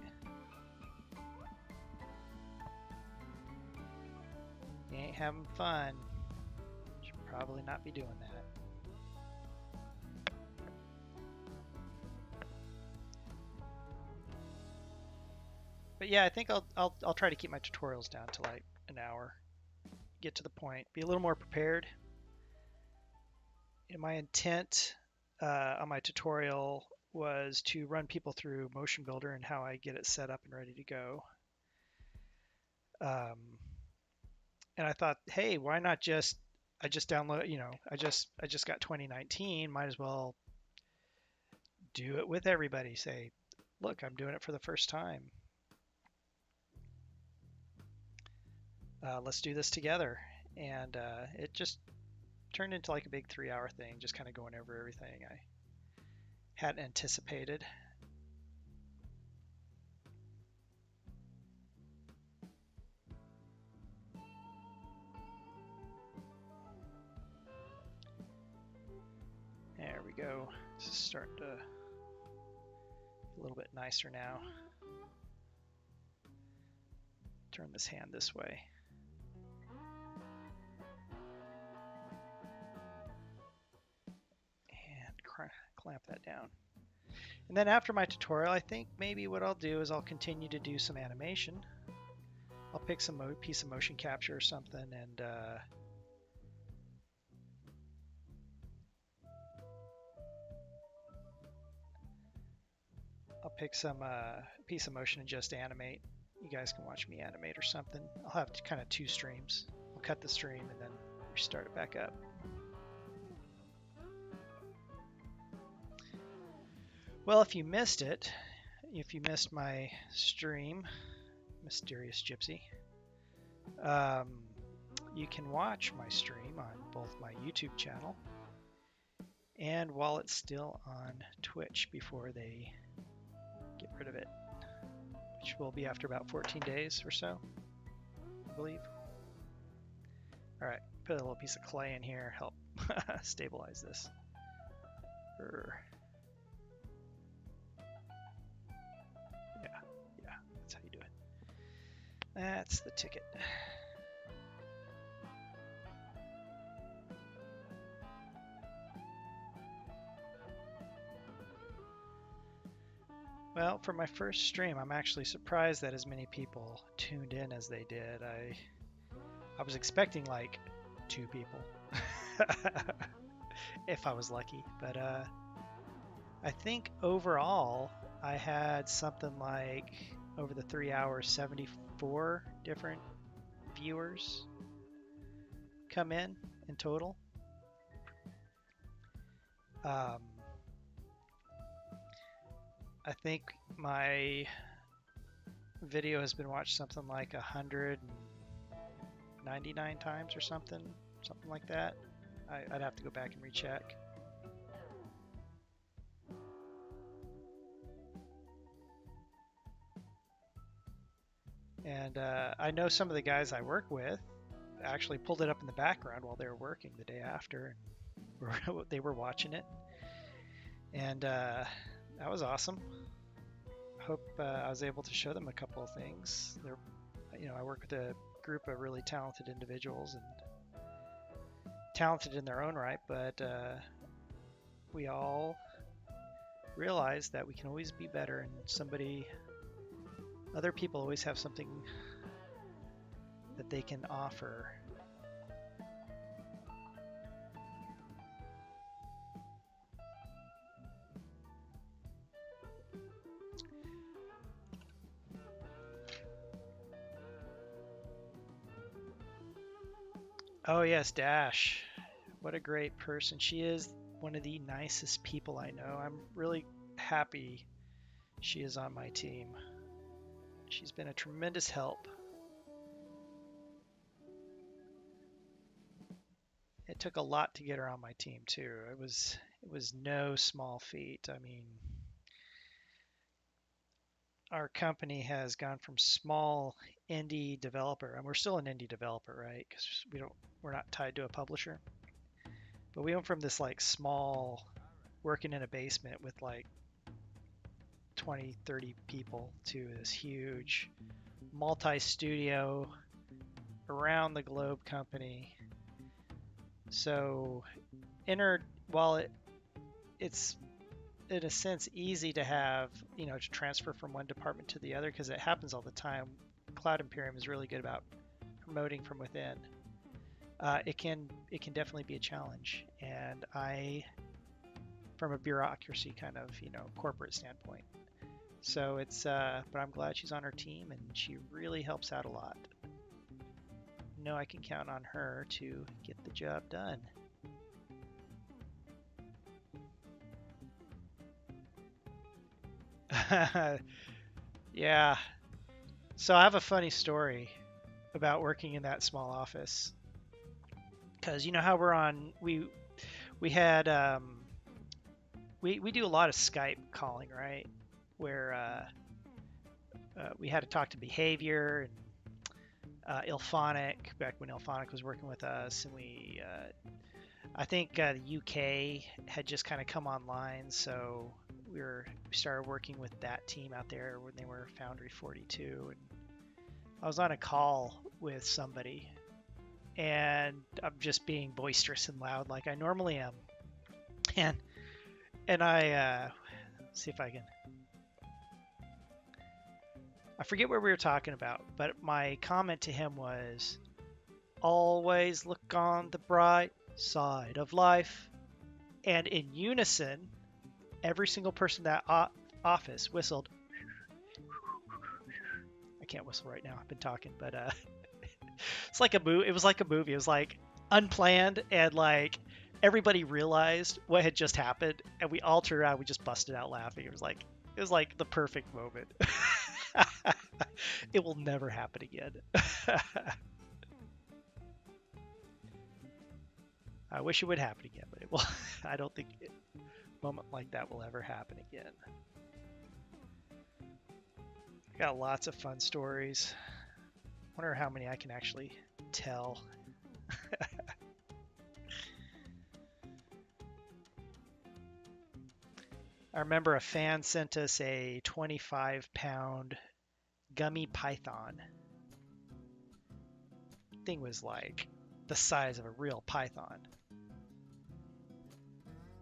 You ain't having fun. Probably not be doing that. But yeah, I think I'll try to keep my tutorials down to like an hour. Get to the point. Be a little more prepared. And my intent on my tutorial was to run people through Motion Builder and how I get it set up and ready to go. And I thought, hey, why not I just download, I just got 2019, might as well do it with everybody. Say, look, I'm doing it for the first time. Let's do this together. And it just turned into like a big 3-hour thing, just kind of going over everything I hadn't anticipated. There we go. This is starting to be a little bit nicer now. Turn this hand this way. And clamp that down. And then after my tutorial, I think maybe what I'll do is I'll continue to do some animation. I'll pick some piece of motion capture or something and I'll pick some piece of motion and just animate. You guys can watch me animate or something. I'll have kind of 2 streams. I'll cut the stream and then restart it back up. Well, if you missed it, if you missed my stream, Mysterious Gypsy, you can watch my stream on both my YouTube channel and while it's still on Twitch before they get rid of it, which will be after about 14 days or so, I believe. All right, put a little piece of clay in here, help stabilize this. Yeah, that's how you do it. That's the ticket. Well, for my first stream, I'm actually surprised that as many people tuned in as they did. I was expecting like 2 people, if I was lucky. But I think overall, I had something like, over the 3 hours, 74 different viewers come in total. I think my video has been watched something like 199 times or something like that. I'd have to go back and recheck. And I know some of the guys I work with actually pulled it up in the background while they were working the day after, and they were watching it. And that was awesome. I hope I was able to show them a couple of things. I work with a group of really talented individuals, and talented in their own right, but we all realize that we can always be better, and other people always have something that they can offer. Oh yes, Dash. What a great person. She is one of the nicest people I know. I'm really happy she is on my team. She's been a tremendous help. It took a lot to get her on my team too. It was no small feat. I mean, our company has gone from small indie developer, and we're still an indie developer, right? Because we're not tied to a publisher. But we went from this like small, working in a basement with like 20, 30 people to this huge multi-studio around the globe company. So while it's in a sense easy to have, to transfer from one department to the other, because it happens all the time. Cloud Imperium is really good about promoting from within. It can definitely be a challenge, and from a bureaucracy kind of corporate standpoint. So but I'm glad she's on our team, and she really helps out a lot. I can count on her to get the job done. Yeah. So I have a funny story about working in that small office. Because you know how we had we do a lot of Skype calling, right? Where we had to talk to behavior and Ilphonic back when Ilphonic was working with us, and I think the UK had just kind of come online, so we started working with that team out there when they were Foundry 42, and I was on a call with somebody, and I'm just being boisterous and loud like I normally am, and I see if I forget what we were talking about, but my comment to him was, always look on the bright side of life. And in unison, every single person that office, whistled. I can't whistle right now. I've been talking, but it's like a movie. It was like a movie. It was like unplanned, and like everybody realized what had just happened, and we all turned around. We just busted out laughing. It was like the perfect moment. It will never happen again. I wish it would happen again, but it will. I don't think a moment like that will ever happen again. Got lots of fun stories. Wonder how many I can actually tell. I remember a fan sent us a 25-pound gummy python. Thing was like the size of a real python.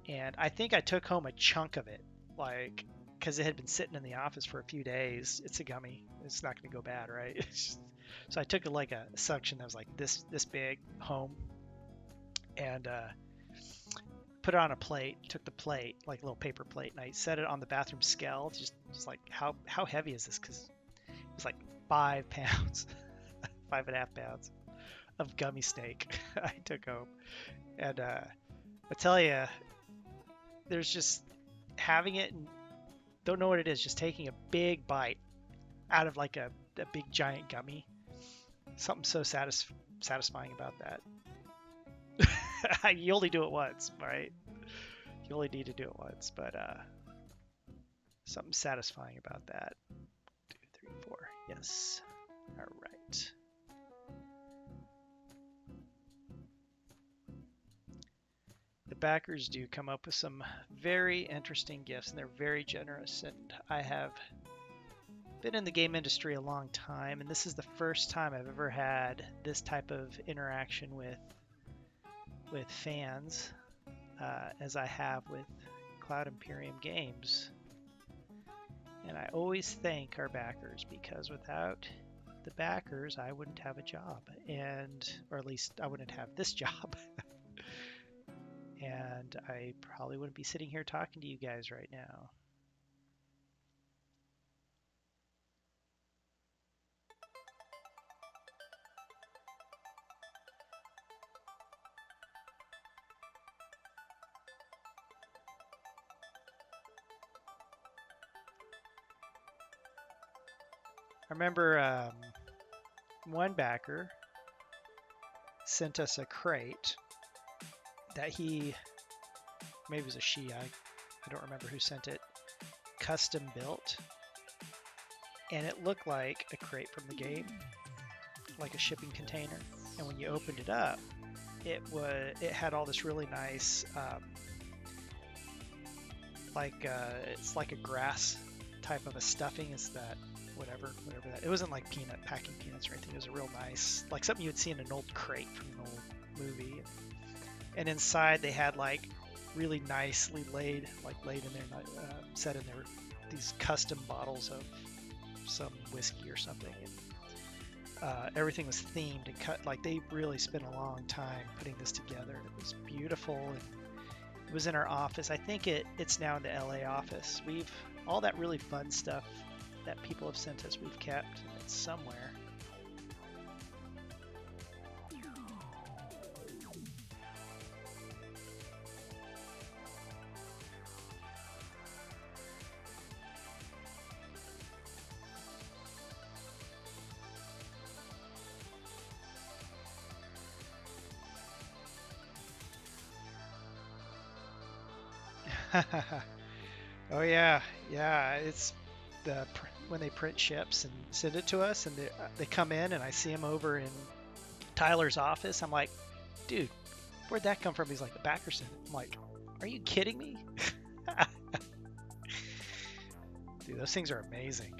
And I think I took home a chunk of it, like, because it had been sitting in the office for a few days. It's a gummy. It's not going to go bad, right? So I took like a suction that was like this big home, and put it on a plate. Took the plate, like a little paper plate, and I set it on the bathroom scale. Just like how heavy is this? Because it was like 5 pounds, 5.5 pounds of gummy steak I took home, and I tell you, there's just having it and don't know what it is. Just taking a big bite out of like a big giant gummy. Something so satisfying about that. You only do it once, right? You only need to do it once, but something satisfying about that. 2, 3, 4. Yes. All right. The backers do come up with some very interesting gifts, and they're very generous. And I have been in the game industry a long time, and this is the first time I've ever had this type of interaction with fans, as I have with Cloud Imperium Games. And I always thank our backers, because without the backers, I wouldn't have a job, or at least I wouldn't have this job. And I probably wouldn't be sitting here talking to you guys right now. I remember one backer sent us a crate that maybe it was a she, I don't remember who sent it, custom built. And it looked like a crate from the game, like a shipping container. And when you opened it up, it had all this really nice, it's like a grass type of a stuffing. Is that whatever that? It wasn't like packing peanuts or anything. It was a real nice, like something you would see in an old crate from an old movie. And inside they had like really nicely laid in there, set in there, these custom bottles of some whiskey or something. And everything was themed and cut. Like they really spent a long time putting this together. And it was beautiful. And it was in our office. I think it's now in the LA office. All that really fun stuff that people have sent us, we've kept. It's somewhere. Oh yeah, it's when they print ships and send it to us, and they come in, and I see them over in Tyler's office. I'm like, dude, where'd that come from? He's like, the backer sent it. I'm like, are you kidding me? Dude, those things are amazing.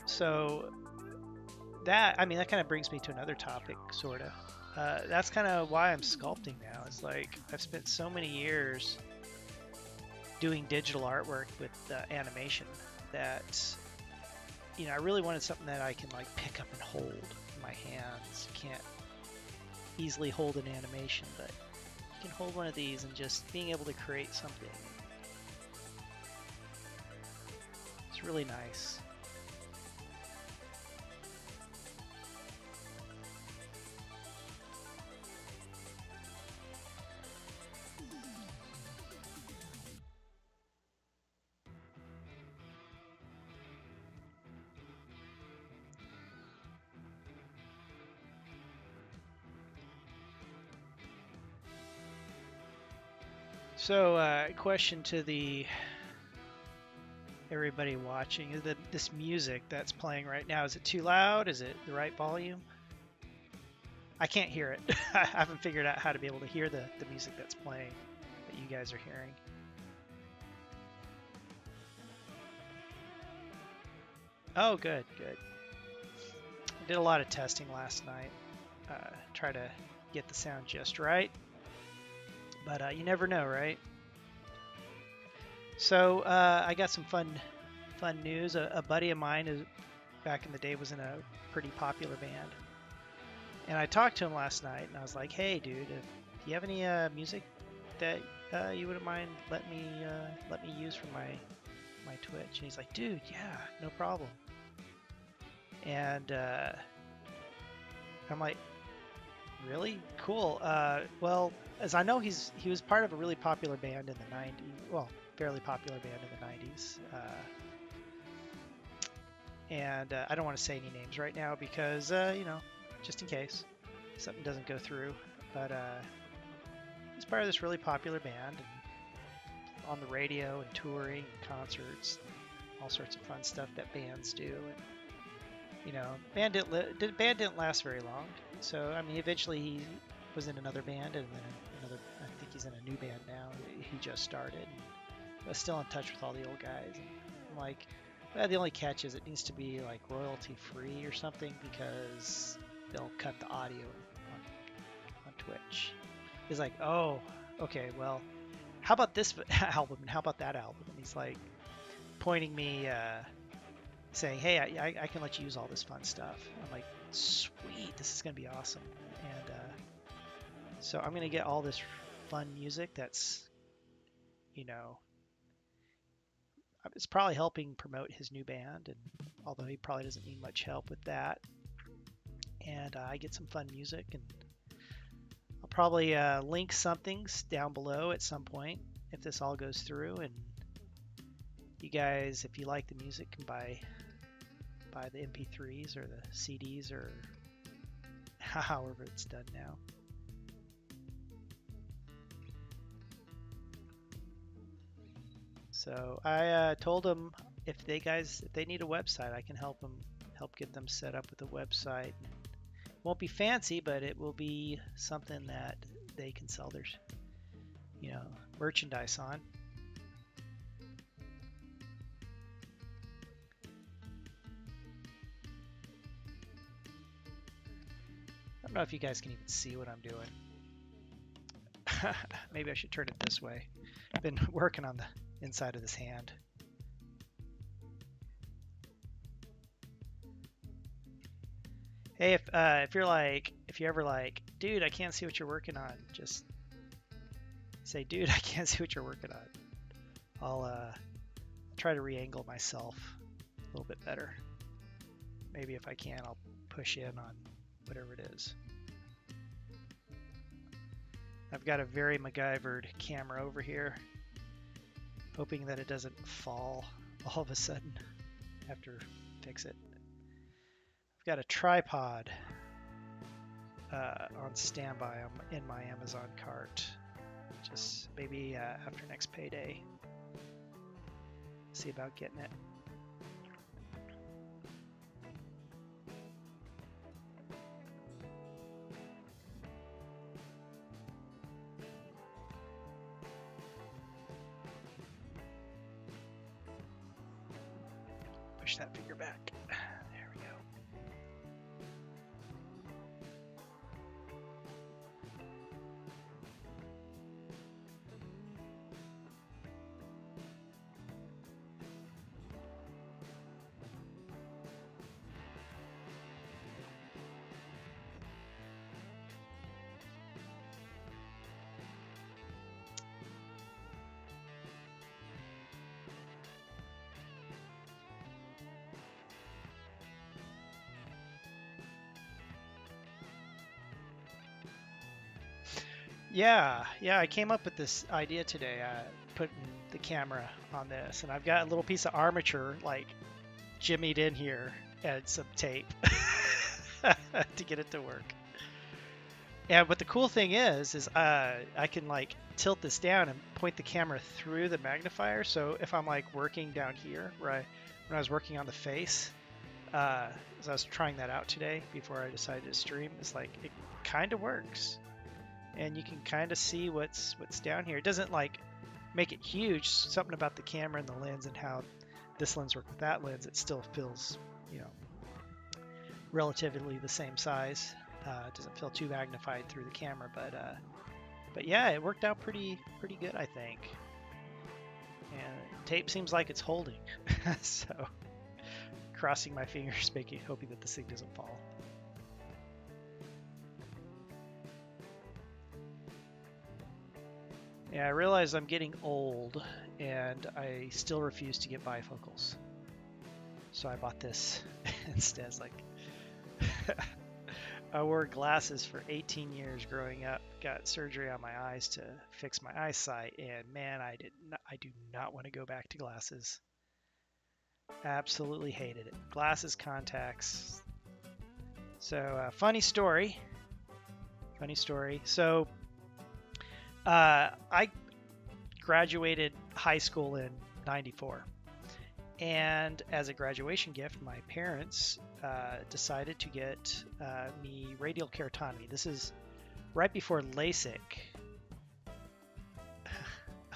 So that kind of brings me to another topic, sort of. That's kind of why I'm sculpting now. It's like I've spent so many years doing digital artwork with animation that, I really wanted something that I can like pick up and hold in my hands. You can't easily hold an animation, but you can hold one of these, and just being able to create something, It's really nice. So, question to everybody watching: is this music that's playing right now, is it too loud? Is it the right volume? I can't hear it. I haven't figured out how to be able to hear the music that's playing that you guys are hearing. Oh, good, good. I did a lot of testing last night. Try to get the sound just right, but you never know, right? So I got some fun news. A buddy of mine is back in the day was in a pretty popular band, and I talked to him last night, and I was like, "Hey, dude, do you have any music that you wouldn't mind let me use for my Twitch?" And he's like, "Dude, yeah, no problem." And I'm like, "Really? Cool. Well, as I know, he was part of a really popular band in the '90s. Well, fairly popular band in the '90s." And I don't want to say any names right now because, just in case something doesn't go through. But he's part of this really popular band, and on the radio and touring and concerts, all sorts of fun stuff that bands do. And band didn't last very long. So I mean, eventually he was in another band, and then another. I think he's in a new band now. He just started, but still in touch with all the old guys. And I'm like, the only catch is it needs to be like royalty free or something because they'll cut the audio on Twitch. He's like, oh, okay, well, how about this album and how about that album? And he's like pointing me, saying, hey, I can let you use all this fun stuff. I'm like, sweet, this is gonna be awesome. And so I'm gonna get all this fun music that's, it's probably helping promote his new band, and although he probably doesn't need much help with that. And I get some fun music, and I'll probably link something down below at some point if this all goes through. And you guys, if you like the music, can buy the MP3s or the CDs or however it's done now. So I told them if they need a website, I can help get them set up with a website. It won't be fancy, but it will be something that they can sell their merchandise on. I don't know if you guys can even see what I'm doing. Maybe I should turn it this way. I've been working on the inside of this hand. Hey, if you're ever like, dude, I can't see what you're working on, just say, dude, I can't see what you're working on. I'll try to re-angle myself a little bit better. Maybe if I can, I'll push in on whatever it is. I've got a very MacGyvered camera over here, hoping that it doesn't fall all of a sudden. I have to fix it. I've got a tripod on standby in my Amazon cart. Just maybe after next payday. See about getting it. Push that figure back. There we go. Yeah, I came up with this idea today, putting the camera on this, and I've got a little piece of armature like jimmied in here and some tape to get it to work. And but the cool thing is I can like tilt this down and point the camera through the magnifier. So if I'm like working down here, when I was working on the face, as I was trying that out today before I decided to stream, it's like it kind of works, and you can kind of see what's down here. It doesn't like make it huge. Something about the camera and the lens and how this lens works with that lens, it still feels, relatively the same size. It doesn't feel too magnified through the camera, but yeah, it worked out pretty good, I think. And tape seems like it's holding, so crossing my fingers, hoping that this thing doesn't fall. Yeah, I realize I'm getting old, and I still refuse to get bifocals. So I bought this instead. It's like I wore glasses for 18 years growing up. Got surgery on my eyes to fix my eyesight, and man, I do not want to go back to glasses. Absolutely hated it. Glasses, contacts. So funny story. So I graduated high school in '94, and as a graduation gift, my parents decided to get me radial keratotomy. This is right before LASIK.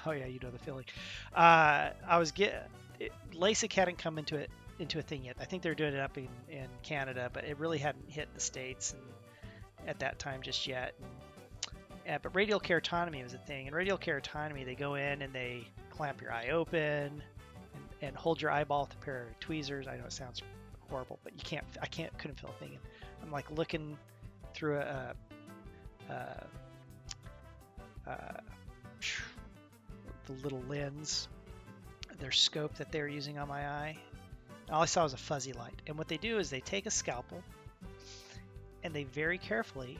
Oh yeah, you know the feeling. LASIK hadn't come into a thing yet. I think they're doing it up in Canada, but it really hadn't hit the States at that time just yet. But radial keratotomy was a thing. And radial keratotomy, they go in and they clamp your eye open and hold your eyeball with a pair of tweezers. I know it sounds horrible, but couldn't feel a thing. And I'm like looking through the little lens, their scope that they were using on my eye. All I saw was a fuzzy light. And what they do is they take a scalpel and they very carefully,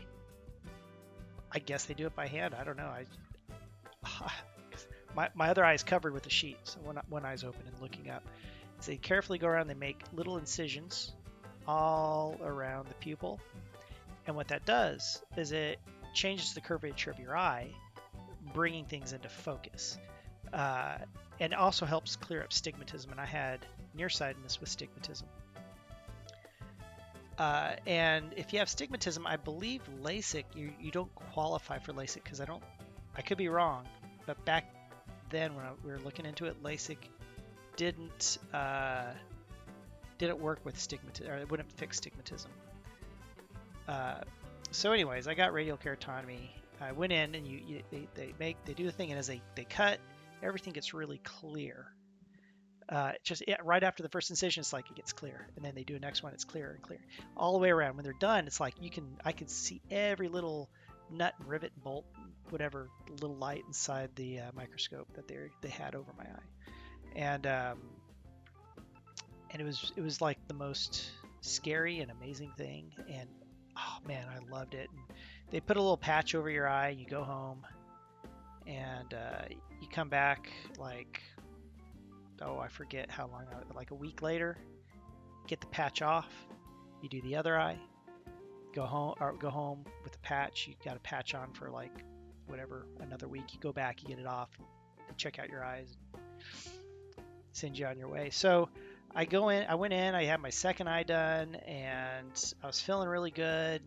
I guess they do it by hand. I don't know. My other eye is covered with a sheet, so one eye's open and looking up. So they carefully go around. They make little incisions all around the pupil, and what that does is it changes the curvature of your eye, bringing things into focus, and also helps clear up stigmatism. And I had nearsightedness with stigmatism. And if you have stigmatism, I believe LASIK, you don't qualify for LASIK, because I could be wrong, but back then when we were looking into it, LASIK didn't work with stigmatism, or it wouldn't fix stigmatism. So anyways, I got radial keratotomy. I went in and they do the thing, and as they cut, everything gets really clear. Right after the first incision, it's like it gets clear, and then they do a next one, it's clearer and clearer all the way around. When they're done, it's like I can see every little nut and rivet and bolt, whatever little light inside the microscope that they had over my eye, and it was like the most scary and amazing thing, and oh man, I loved it. And they put a little patch over your eye, and you go home, and you come back like, I forget how long, like a week later, get the patch off, you do the other eye, go home with the patch. You got a patch on for like whatever, another week. You go back, you get it off, and check out your eyes, send you on your way. So I went in, I had my second eye done, and I was feeling really good.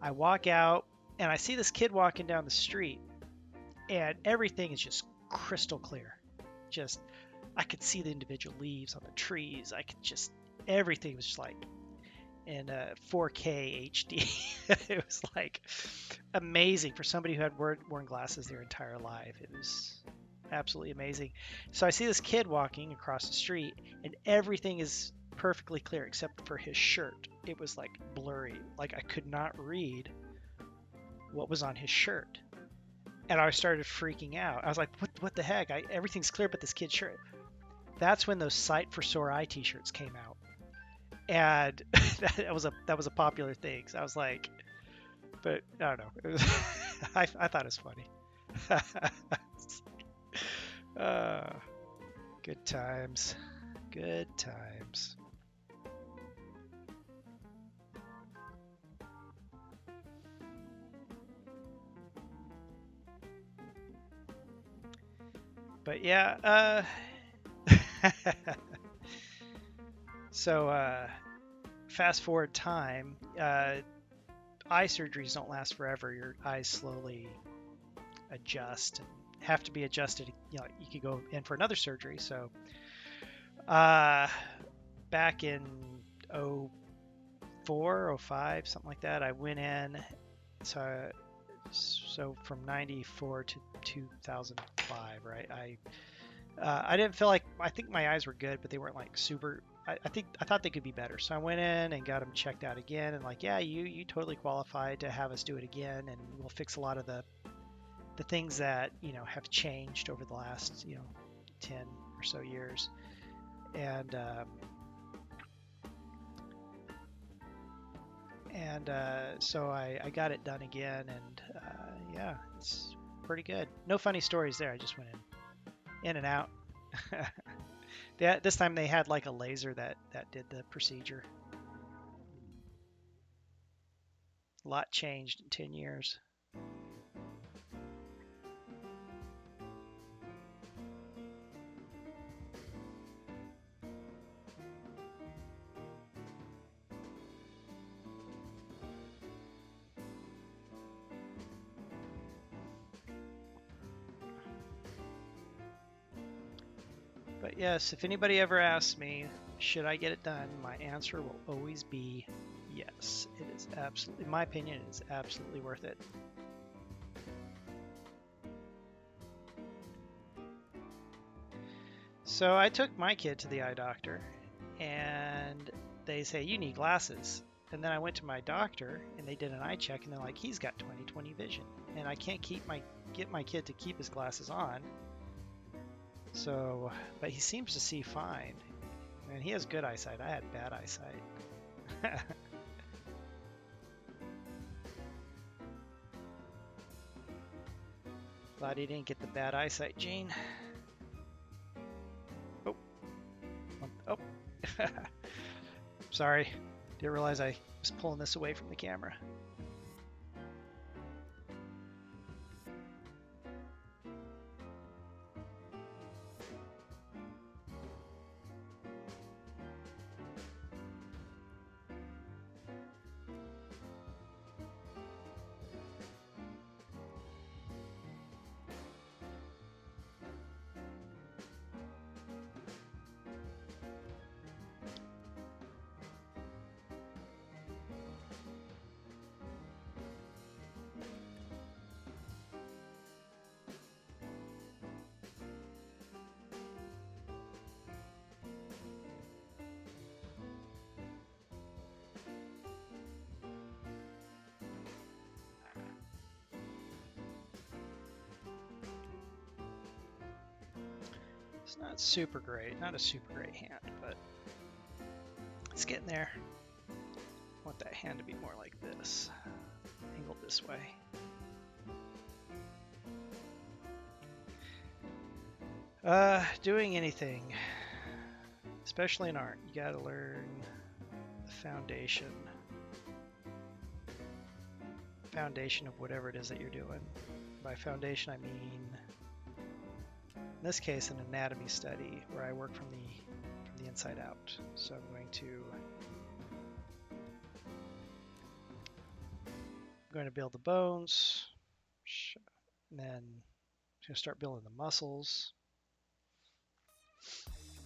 I walk out and I see this kid walking down the street, and everything is just crystal clear. I could see the individual leaves on the trees. Everything was just like in 4K HD. It was like amazing for somebody who had worn glasses their entire life. It was absolutely amazing. So I see this kid walking across the street, and everything is perfectly clear except for his shirt. It was like blurry. Like I could not read what was on his shirt. And I started freaking out. I was like, what the heck? Everything's clear but this kid's shirt. That's when those Sight for Sore Eye t-shirts came out. And that was a popular thing. So I was like, but I don't know. I thought it was funny. uh, good times. Good times. But yeah, so fast forward time. Eye surgeries don't last forever. Your eyes slowly adjust and have to be adjusted. You know, you could go in for another surgery. So uh, back in '04, '05, something like that, I went in. So from '94 to 2005, right? I didn't feel like, I think my eyes were good, but they weren't like super. I thought they could be better. So I went in and got them checked out again, and like, yeah, you totally qualified to have us do it again, and we'll fix a lot of the things that have changed over the last 10 or so years. And so I got it done again, and yeah, it's pretty good. No funny stories there. I just went in and out. This time they had like a laser that did the procedure. A lot changed in 10 years. But yes, if anybody ever asks me, should I get it done, my answer will always be yes. It is absolutely, in my opinion, it is absolutely worth it. So I took my kid to the eye doctor, and they say, you need glasses. And then I went to my doctor, and they did an eye check, and they're like, he's got 20/20 vision, and I can't get my kid to keep his glasses on. So, but he seems to see fine, and he has good eyesight. I had bad eyesight. Glad he didn't get the bad eyesight gene. Oh. Sorry. Didn't realize I was pulling this away from the camera. It's not super great, not a super great hand, but it's getting there. I want that hand to be more like this, angled this way. Doing anything, especially in art, you gotta learn the foundation of whatever it is that you're doing. By foundation, I mean, in this case, an anatomy study where I work from the inside out. So I'm going to build the bones, and then I'm going to start building the muscles.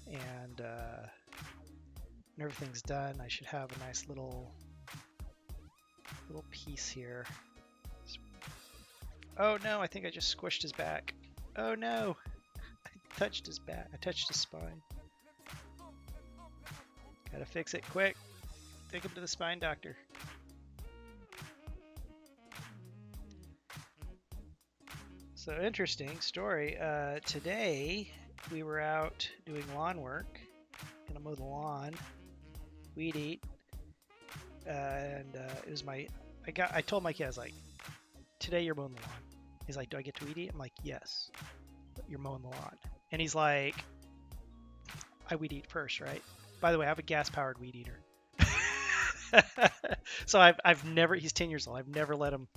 And when everything's done, I should have a nice little piece here. Oh no, I think I just squished his back. Oh no, I touched his back. I touched his spine. Gotta fix it quick. Take him to the spine doctor. So interesting story. Today we were out doing lawn work. Gonna mow the lawn, weed eat, and it was I told my kid, I was like, today you're mowing the lawn. He's like, do I get to weed eat? I'm like, yes, you're mowing the lawn. And he's like, I weed eat first, right? By the way, I have a gas-powered weed eater. So I've never, he's 10 years old. I've never let him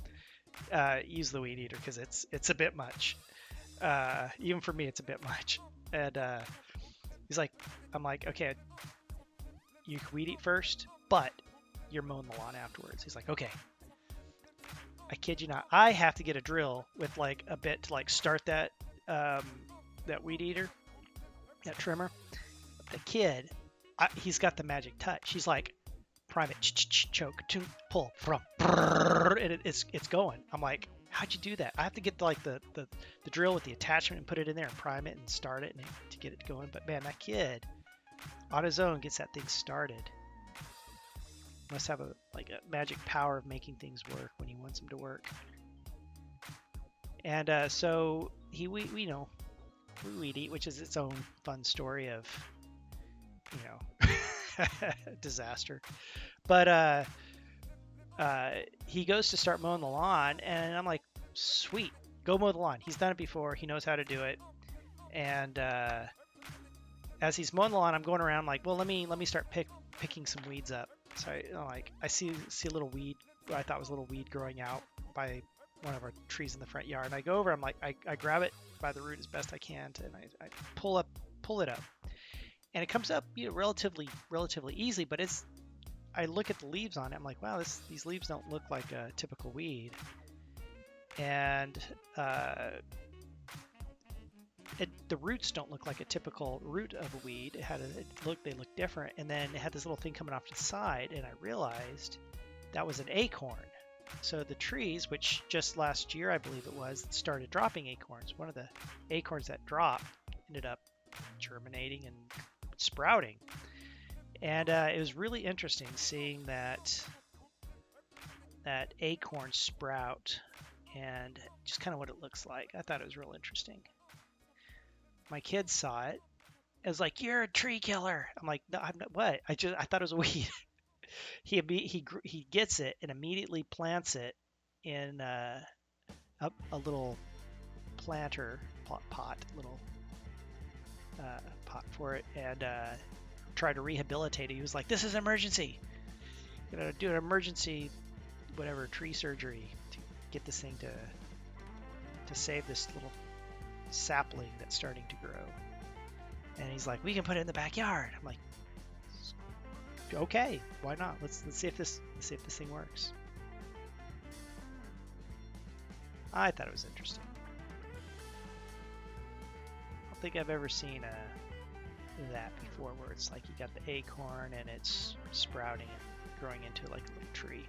use the weed eater because it's a bit much. Even for me, it's a bit much. And he's like, I'm like, okay, you can weed eat first, but you're mowing the lawn afterwards. He's like, okay. I kid you not. I have to get a drill with like a bit to like start that that weed eater, that trimmer. The kid, he's got the magic touch. He's like, prime it, choke, pull, from, and it's going. I'm like, how'd you do that? I have to get like the drill with the attachment and put it in there and prime it and start it to get it going. But man, that kid on his own gets that thing started. Must have a magic power of making things work when he wants them to work. And so we weed eat, which is its own fun story of disaster. But he goes to start mowing the lawn, and I'm like, sweet, go mow the lawn. He's done it before. He knows how to do it. And as he's mowing the lawn, I'm going around like, well, let me start picking some weeds up. So I see a little weed, what I thought was a little weed growing out by one of our trees in the front yard. And I go over, I'm like, I grab it by the root as best I can, and I pull it up, and it comes up relatively easy. But I look at the leaves on it, I'm like, wow, these leaves don't look like a typical weed, and the roots don't look like a typical root of a weed. They look different, and then it had this little thing coming off the side, and I realized that was an acorn. So the trees, which just last year I believe it was, started dropping acorns. One of the acorns that dropped ended up germinating and sprouting, and it was really interesting seeing that acorn sprout and just kind of what it looks like. I thought it was real interesting. My kids saw it. It was like, you're a tree killer. I'm like, no, I'm not. What? I thought it was a weed. He gets it and immediately plants it in a little planter pot, little pot for it, and tried to rehabilitate it. He was like, this is an emergency. Do an emergency, whatever, tree surgery to get this thing to save this little sapling that's starting to grow. And he's like, we can put it in the backyard. I'm like, okay, why not? Let's see if this thing works. I thought it was interesting. I don't think I've ever seen that before, where it's like you got the acorn and it's sprouting and growing into like a little tree.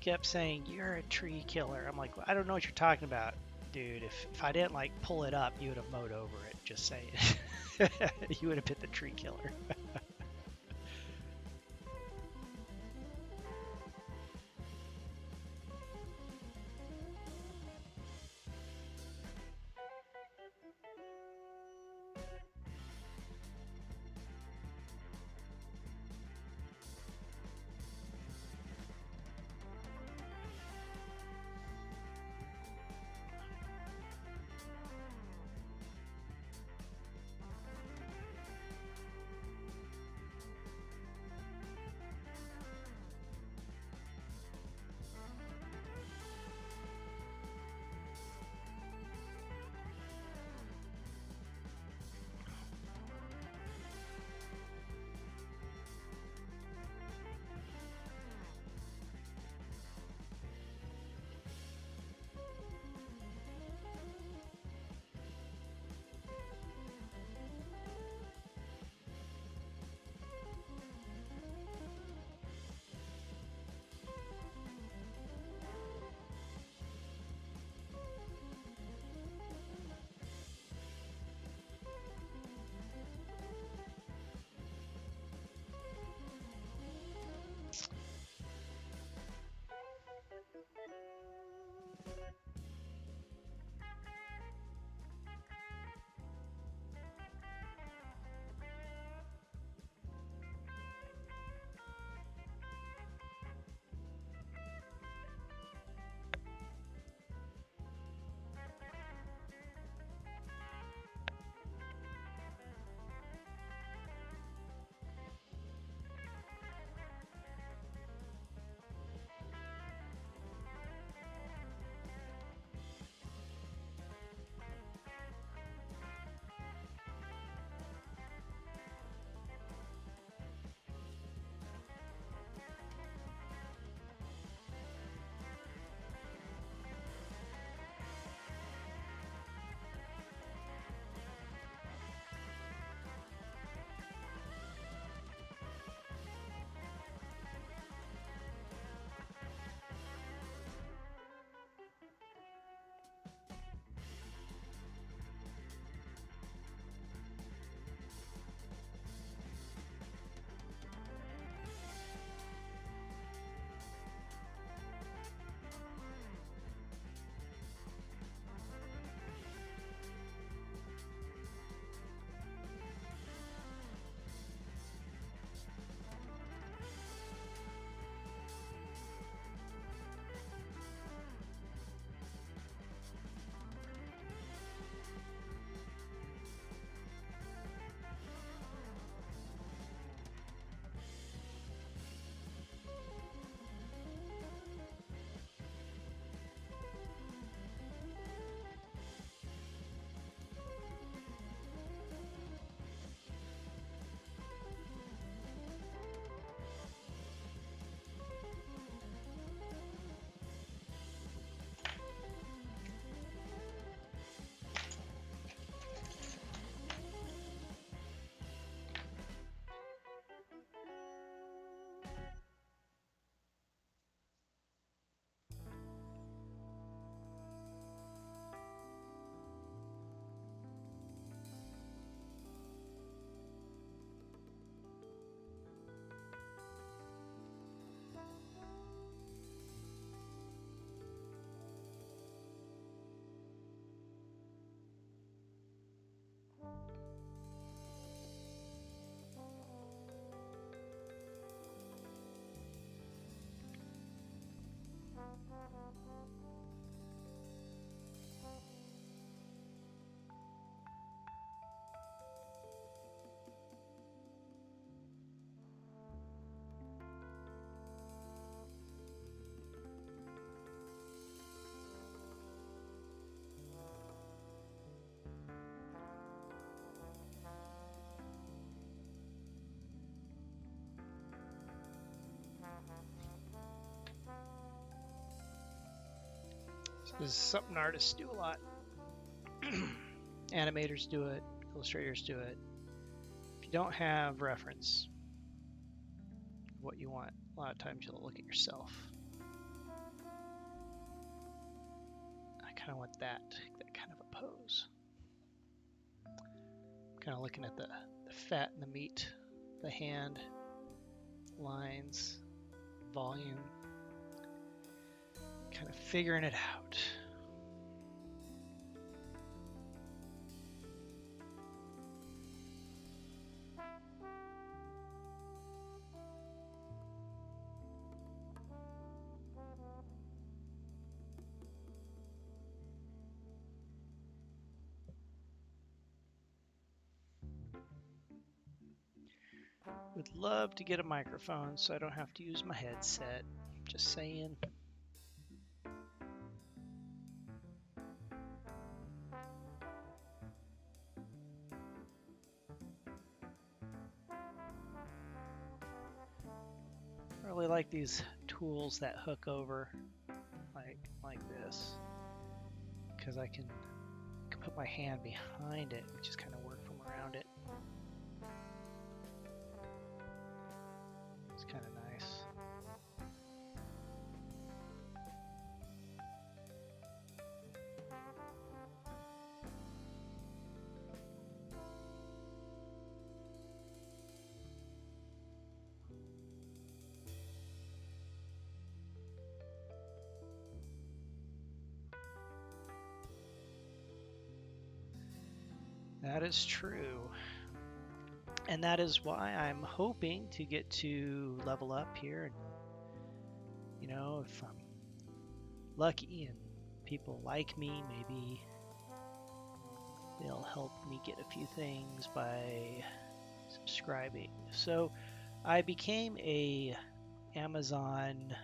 Kept saying, you're a tree killer. I'm like, well, I don't know what you're talking about, dude. If I didn't like pull it up, you would have mowed over it. Just saying. You would have been the tree killer. This is something artists do a lot. Animators do it, illustrators do it. If you don't have reference of what you want, a lot of times you'll look at yourself. I kind of want that kind of a pose. Kind of looking at the fat and the meat, the hand, lines, volume, kind of figuring it out. Would love to get a microphone so I don't have to use my headset. Just saying. I really like these tools that hook over like this, because I can put my hand behind it and just kind of work from around it. It's kind of nice. That is true. And that is why I'm hoping to get to level up here. And, you know, if I'm lucky and people like me, maybe they'll help me get a few things by subscribing. So I became a Amazon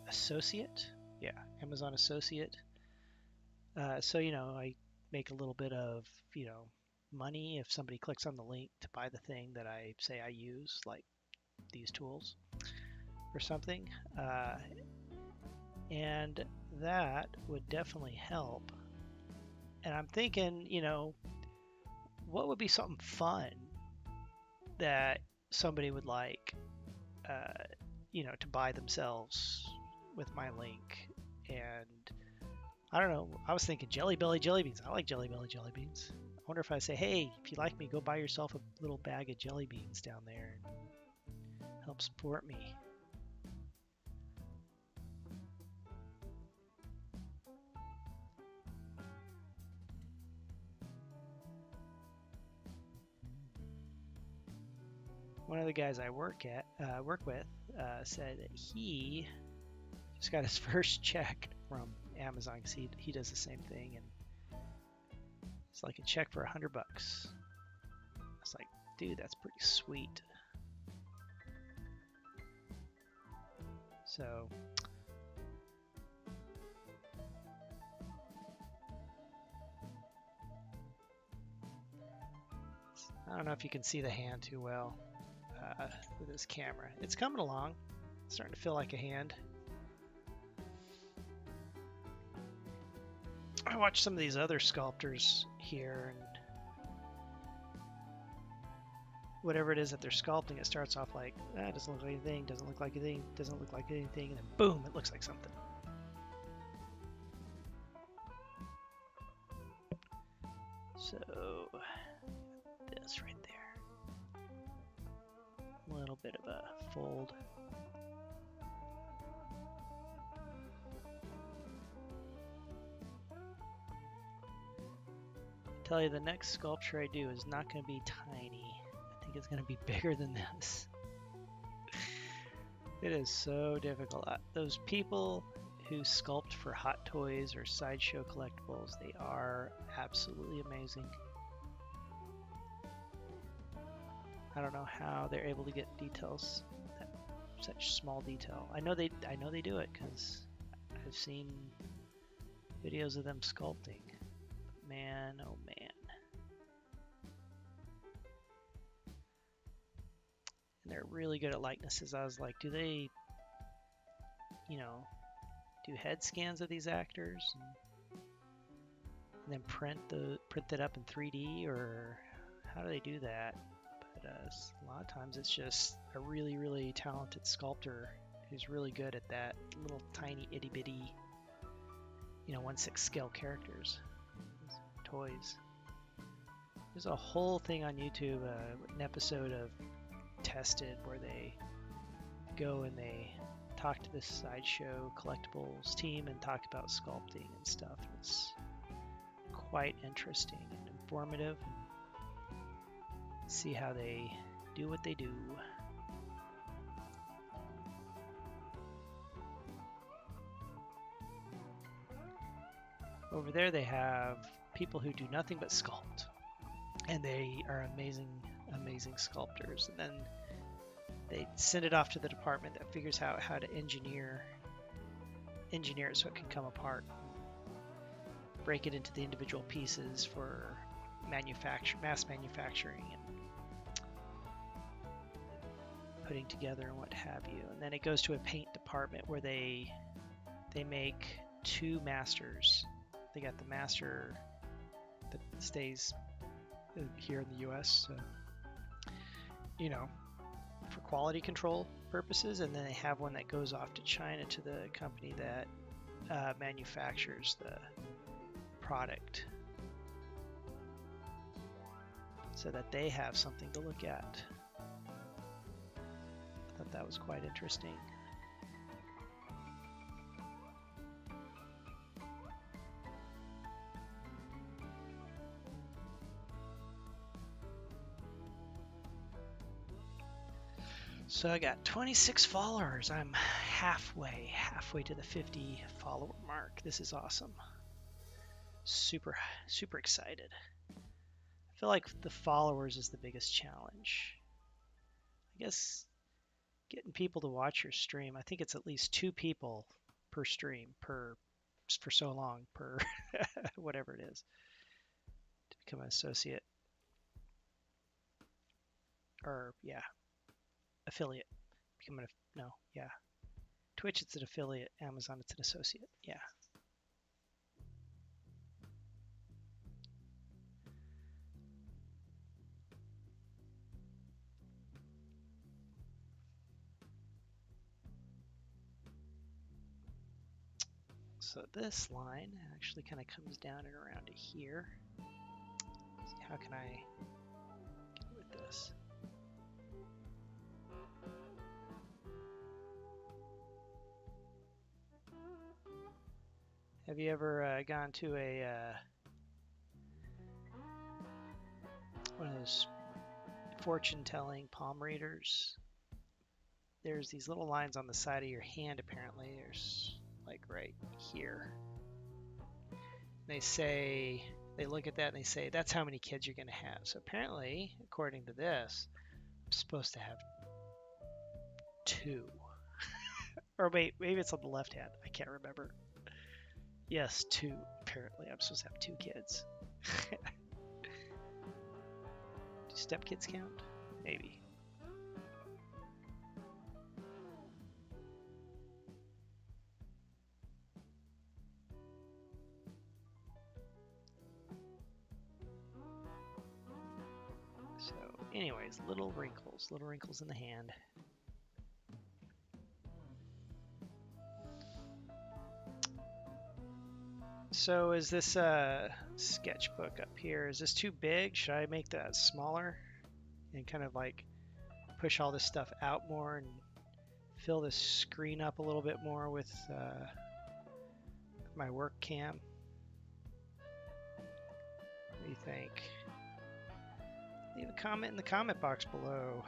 associate. Yeah, Amazon associate. So, you know, I make a little bit of, you know, money if somebody clicks on the link to buy the thing that I say I use, like these tools or something. And that would definitely help. And I'm thinking, you know, what would be something fun that somebody would like, you know, to buy themselves with my link. And I don't know, I was thinking Jelly Belly jelly beans. I like Jelly Belly jelly beans. I wonder if I say, hey, if you like me, go buy yourself a little bag of jelly beans down there and help support me. One of the guys I work with said that he just got his first check from Amazon because he does the same thing, and it's like a check for $100. I was like, dude, that's pretty sweet. So I don't know if you can see the hand too well with this camera. It's coming along. It's starting to feel like a hand. I watch some of these other sculptors here, and whatever it is that they're sculpting, it starts off like, it doesn't look like anything, doesn't look like anything, doesn't look like anything, and then boom, it looks like something. So, this right there. A little bit of a fold. I tell you, the next sculpture I do is not going to be tiny. I think it's going to be bigger than this. It is so difficult. Those people who sculpt for Hot Toys or Sideshow collectibles, they are absolutely amazing. I don't know how they're able to get details, such small detail. I know they do it because I've seen videos of them sculpting. Man, oh man. And they're really good at likenesses. I was like, do they, you know, do head scans of these actors and and then print that up in 3D, or how do they do that? But a lot of times it's just a really, really talented sculptor who's really good at that little tiny itty bitty, 1/6 scale characters, toys. There's a whole thing on YouTube, an episode of Tested, where they go and they talk to this Sideshow Collectibles team and talk about sculpting and stuff. It's quite interesting and informative. See how they do what they do. Over there they have people who do nothing but sculpt, and they are amazing sculptors. And then they send it off to the department that figures out how to engineer it so it can come apart, break it into the individual pieces for mass manufacturing and putting together and what have you. And then it goes to a paint department where they make two masters. They got the master that stays here in the US, for quality control purposes, and then they have one that goes off to China to the company that manufactures the product, so that they have something to look at. I thought that was quite interesting. So I got 26 followers. I'm halfway to the 50 follower mark. This is awesome. Super excited. I feel like the followers is the biggest challenge. I guess getting people to watch your stream. I think it's at least 2 people per stream for so long, per whatever it is, to become an associate. Or affiliate. Twitch, it's an affiliate. Amazon, it's an associate. Yeah. So this line actually kind of comes down and around to here. So how can I get with this? Have you ever gone to one of those fortune-telling palm readers? There's these little lines on the side of your hand, apparently. There's like right here. They look at that and they say, that's how many kids you're going to have. So apparently, according to this, I'm supposed to have 2. Or wait, maybe it's on the left hand. I can't remember. Yes, 2. Apparently, I'm supposed to have 2 kids. Do stepkids count? Maybe. So, anyways, little wrinkles in the hand. So is this sketchbook up here, is this too big? Should I make that smaller and kind of like push all this stuff out more and fill this screen up a little bit more with my work cam? What do you think? Leave a comment in the comment box below.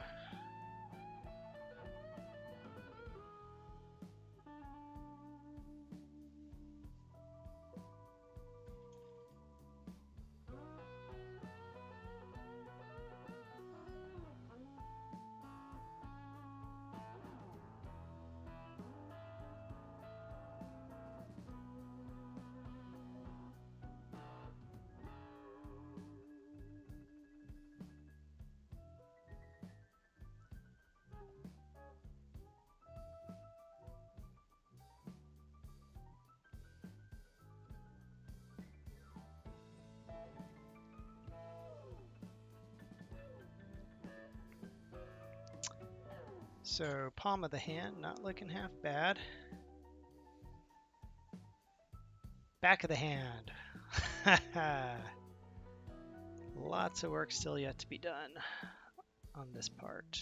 So palm of the hand, not looking half bad. Back of the hand. Lots of work still yet to be done on this part.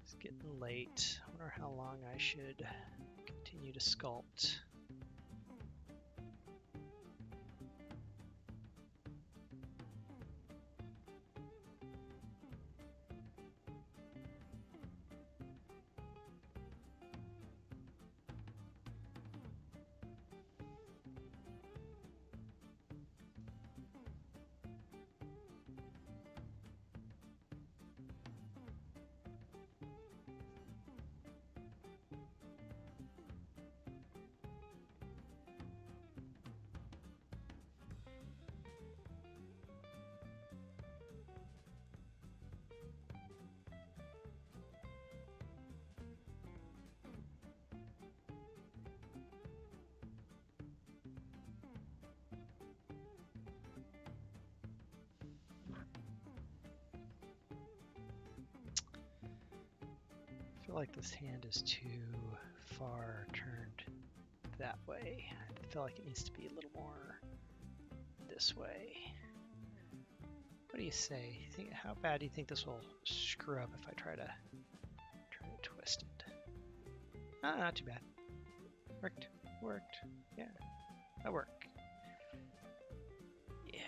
It's getting late. I wonder how long I should continue to sculpt. I feel like this hand is too far turned that way. I feel like it needs to be a little more this way. What do you say? How bad do you think this will screw up if I try to twist it? Ah, not too bad. Worked. Yeah, that worked. Yeah.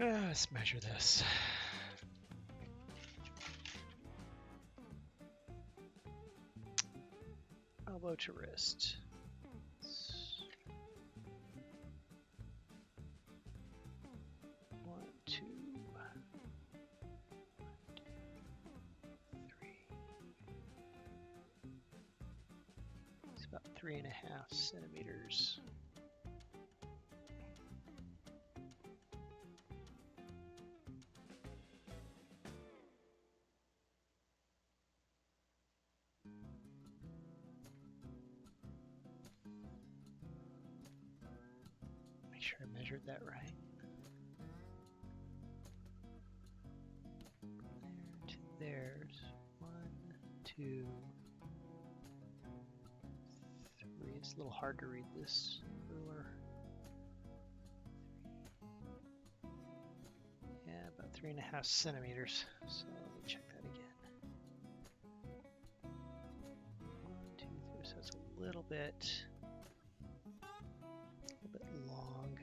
Let's measure this. Elbow to wrist. 1, 2, 3. It's about 3.5 centimeters. Make sure I measured that right. There to there's 1, 2, 3. It's a little hard to read this ruler. Yeah, about 3.5 centimeters. So let me check that again. 1, 2, 3. So it's a little bit long.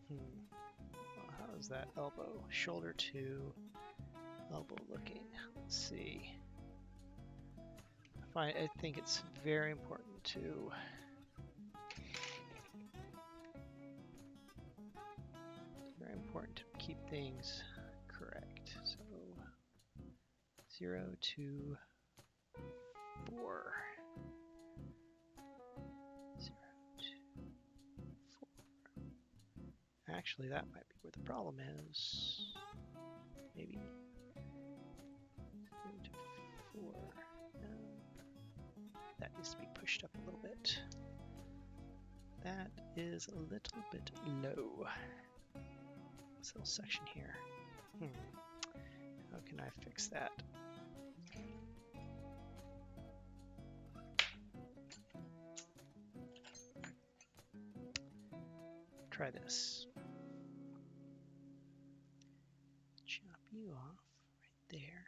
Well, how is that elbow? Shoulder to elbow looking. Let's see. I think it's very important to keep things So 0 to 4. 0 to 4. Actually, that might be where the problem is. Maybe 0 to 4. No. That needs to be pushed up a little bit. That is a little bit low. This little section here. How can I fix that? Try this. Chop you off right there.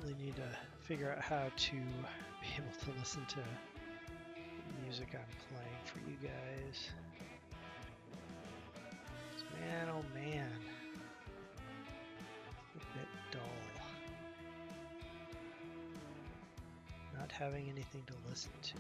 really need to figure out how to be able to listen to the music I'm playing for you guys. Man, oh man, a bit dull. Not having anything to listen to.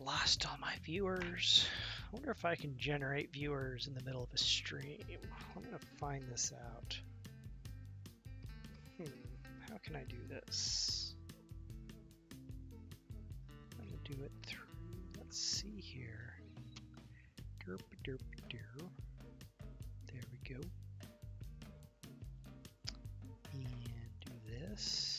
Lost all my viewers. I wonder if I can generate viewers in the middle of a stream. I'm gonna find this out. How can I do this? I'm gonna do it through, let's see here. Derp, derp, derp. There we go. And do this.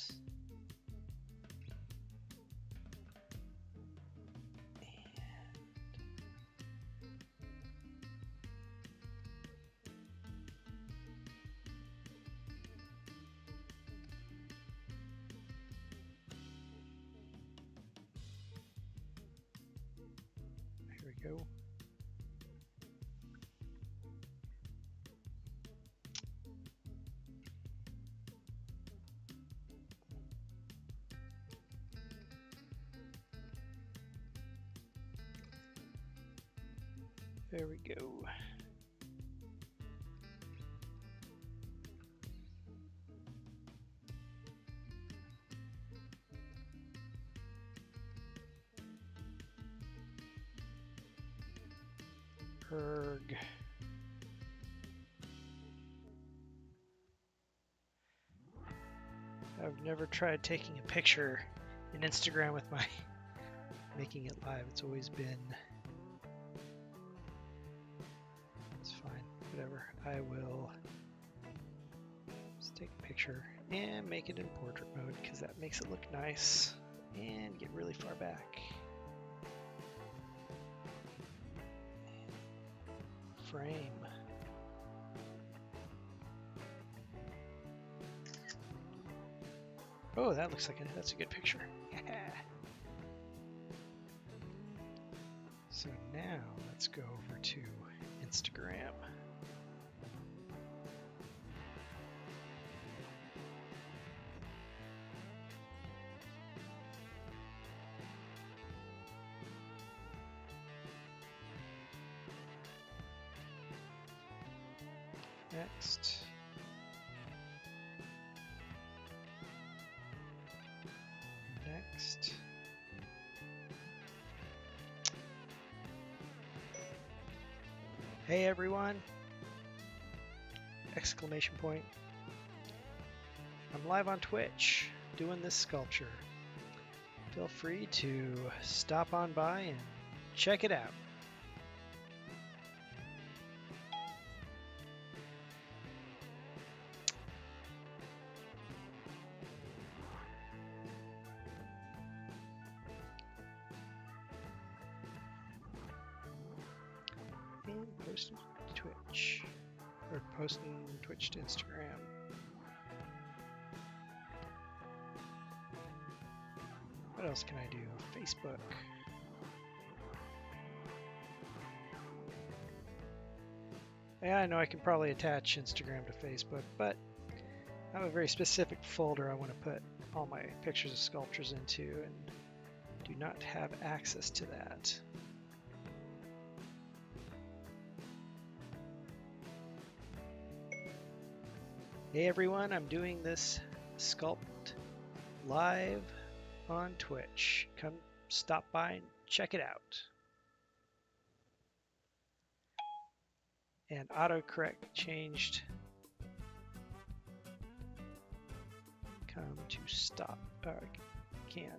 Go. There we go. Erg. I've never tried taking a picture in Instagram with my making it live. It's always been, it's fine, whatever. I will just take a picture and make it in portrait mode because that makes it look nice and get really far back. Frame. Oh, that looks like that's a good picture. So now let's go over to Instagram. Next. Next. Hey everyone! Exclamation point. I'm live on Twitch doing this sculpture. Feel free to stop on by and check it out. Post to Twitch, or posting Twitch to Instagram. What else can I do? Facebook. Yeah, I know I can probably attach Instagram to Facebook, but I have a very specific folder I want to put all my pictures of sculptures into, and do not have access to that. Hey everyone, I'm doing this Sculpt live on Twitch. Come stop by and check it out. And autocorrect changed. Come to stop. Can.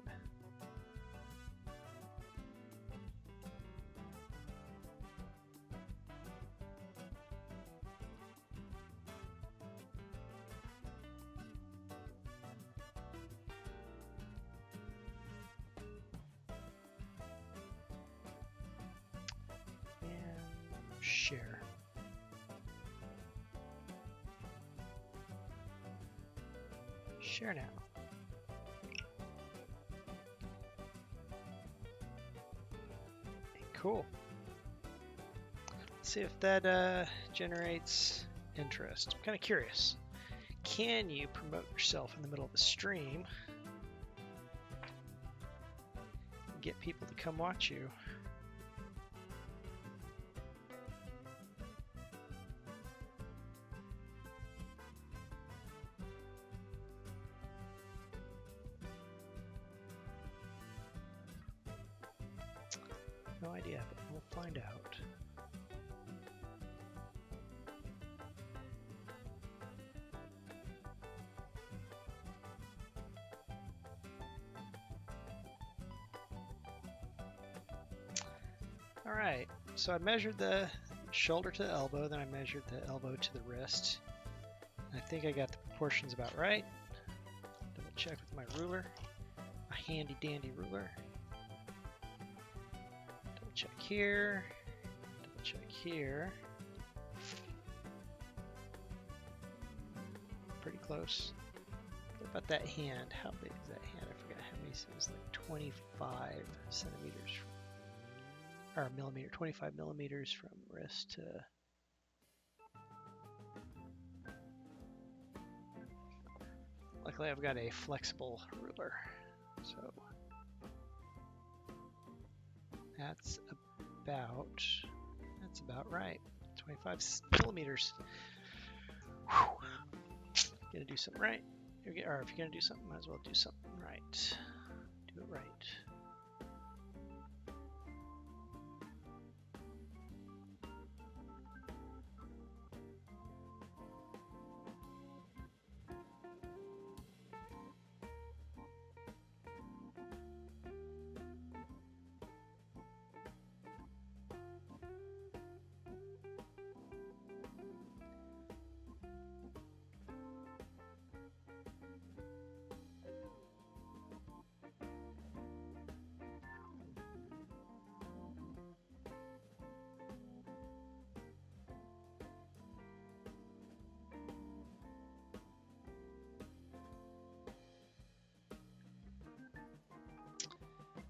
Share now. Cool. Let's see if that generates interest. I'm kind of curious. Can you promote yourself in the middle of a stream? Get people to come watch you. No idea, but we'll find out. All right, so I measured the shoulder to the elbow, then I measured the elbow to the wrist. I think I got the proportions about right. Double check with my ruler, my handy dandy ruler. Double check here, double check here. Pretty close. What about that hand? How big is that hand? I forgot how many. It was like 25 centimeters. Or millimeter, 25 millimeters from wrist to luckily I've got a flexible ruler, so that's about right. 25 millimeters. Whew. Gonna do something right. Or if you're gonna do something, might as well do something right. Do it right.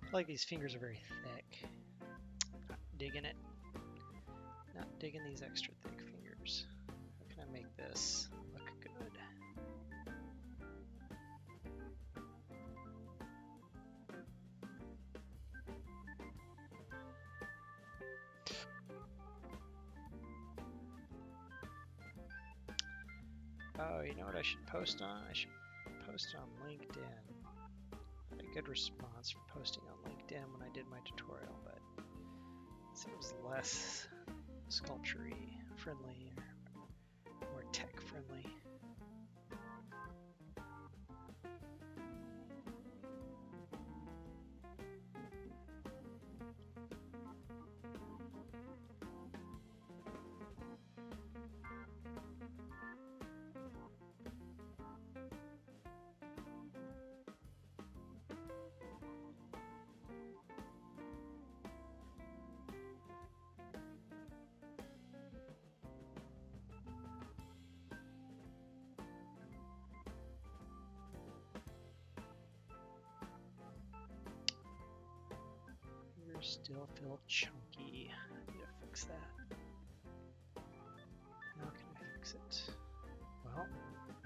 I feel like these fingers are very thick. Not digging it. Not digging these extra thick fingers. How can I make this look good? Oh, you know what I should post on? I should post on LinkedIn. A good response for posting on LinkedIn when I did my tutorial, but it seems less sculpture-y friendly or more tech friendly. Still feel chunky. I need to fix that. How can I fix it? Well,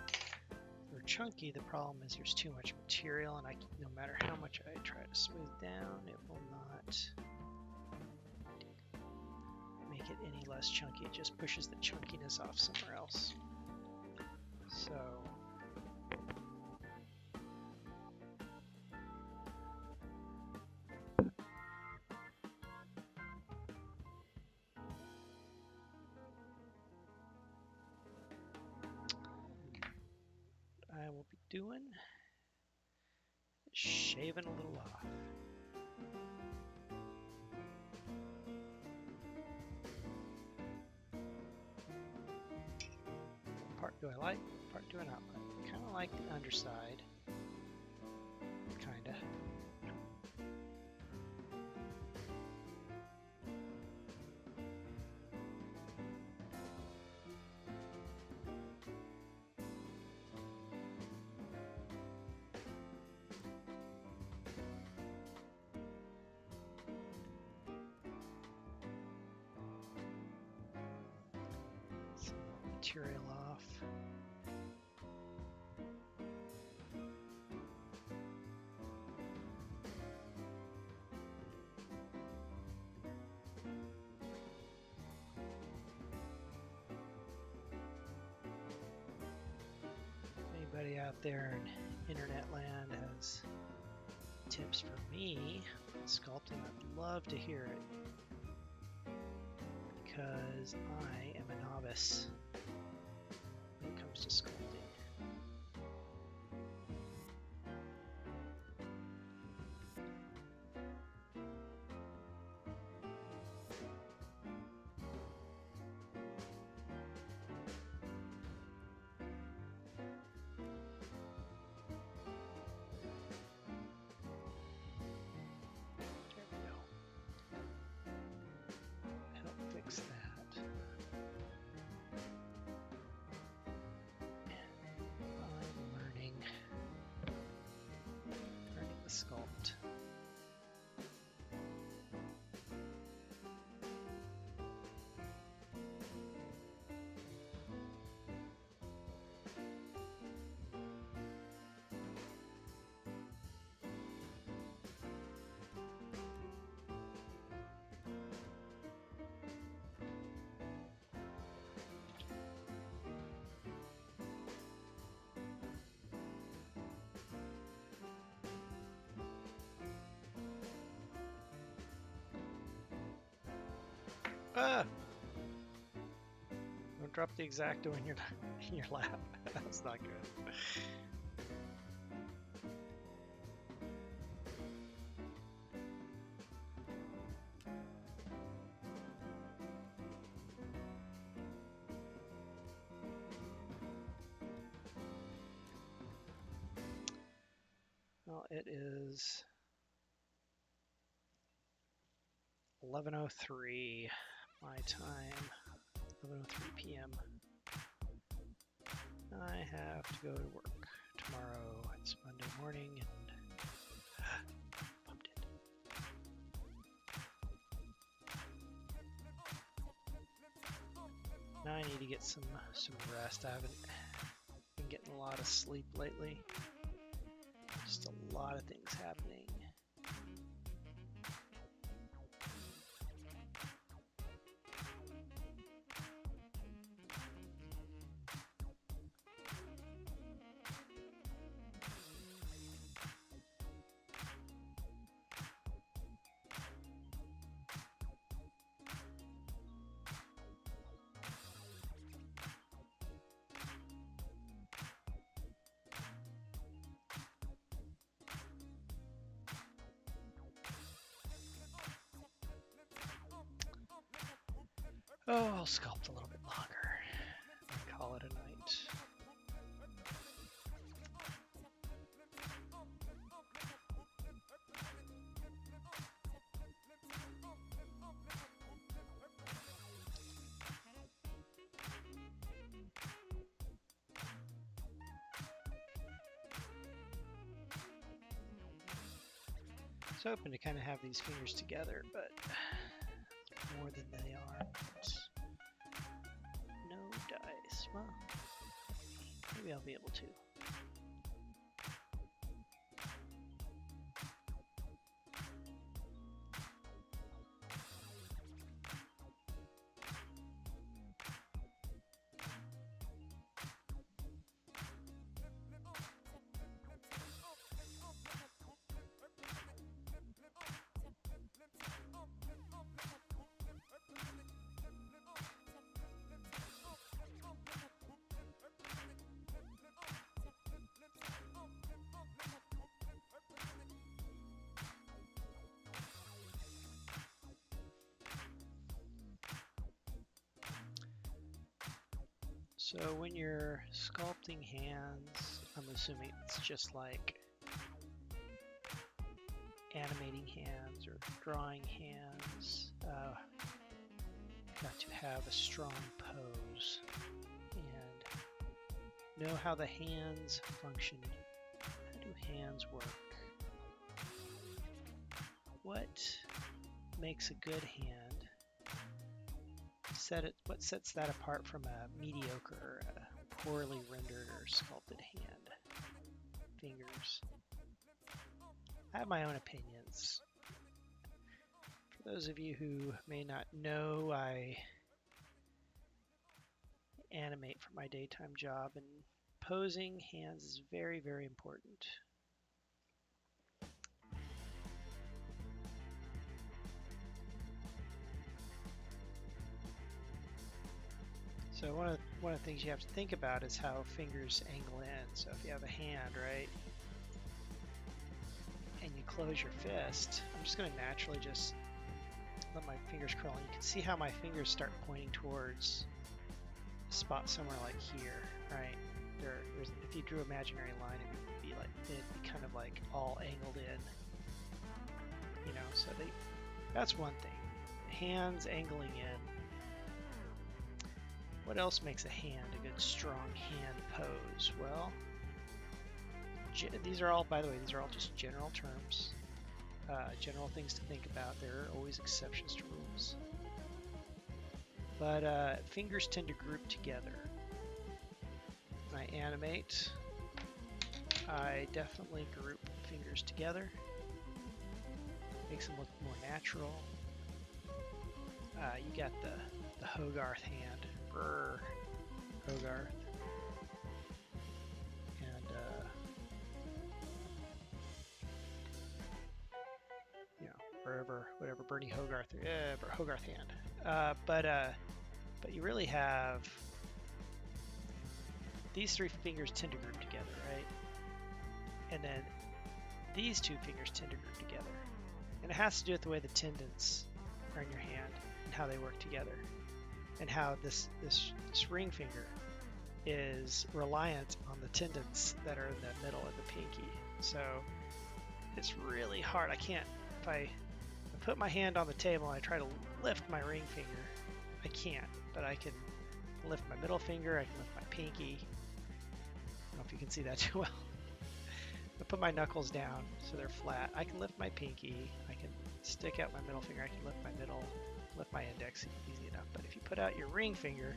if they're chunky, the problem is there's too much material, and no matter how much I try to smooth down, it will not make it any less chunky. It just pushes the chunkiness off somewhere else. So I will be doing shaving a little off. What part do I like? What part do I not like? Kind of like the underside. Kinda. material off. Anybody out there in internet land has tips for me sculpting, I'd love to hear it, because I am a novice when it comes to sculpting. That. I'm learning the sculpt. Ah! Don't drop the X-Acto in your lap. That's not good. Well, it is 11:03 my time, 11:03 p.m. I have to go to work tomorrow. It's Monday morning and bumped it. Now I need to get some rest. I haven't been getting a lot of sleep lately. Just a lot of things happening. Oh, I'll sculpt a little bit longer and call it a night. I was hoping to kind of have these fingers together, but more than they are. No dice. Well, maybe I'll be able to. So when you're sculpting hands, I'm assuming it's just like animating hands or drawing hands. Got to have a strong pose and know how the hands function. How do hands work? What makes a good hand? what sets that apart from a mediocre or a poorly rendered or sculpted hand? Fingers. I have my own opinions. For those of you who may not know, I animate for my daytime job, and posing hands is very, very important. So one of the things you have to think about is how fingers angle in. So if you have a hand, right, and you close your fist, I'm just going to naturally just let my fingers curl. And you can see how my fingers start pointing towards a spot somewhere like here, right? If you drew an imaginary line, it'd be kind of like all angled in, you know. So that's one thing. Hands angling in. What else makes a hand a good strong hand pose? Well, these are all, by the way, these are all just general terms, general things to think about. There are always exceptions to rules. But fingers tend to group together. When I animate, I definitely group fingers together. Makes them look more natural. You got the Hogarth hand. Brr, Hogarth. And you know, whatever Bernie Hogarth, Hogarth hand. But you really have these three fingers tend to group together, right? And then these two fingers tend to group together, and it has to do with the way the tendons are in your hand and how they work together, and how this ring finger is reliant on the tendons that are in the middle of the pinky. So it's really hard. I can't, if I put my hand on the table and I try to lift my ring finger, I can't, but I can lift my middle finger, I can lift my pinky. I don't know if you can see that too well. I put my knuckles down so they're flat. I can lift my pinky, I can stick out my middle finger, I can lift my index easy enough. But if you put out your ring finger,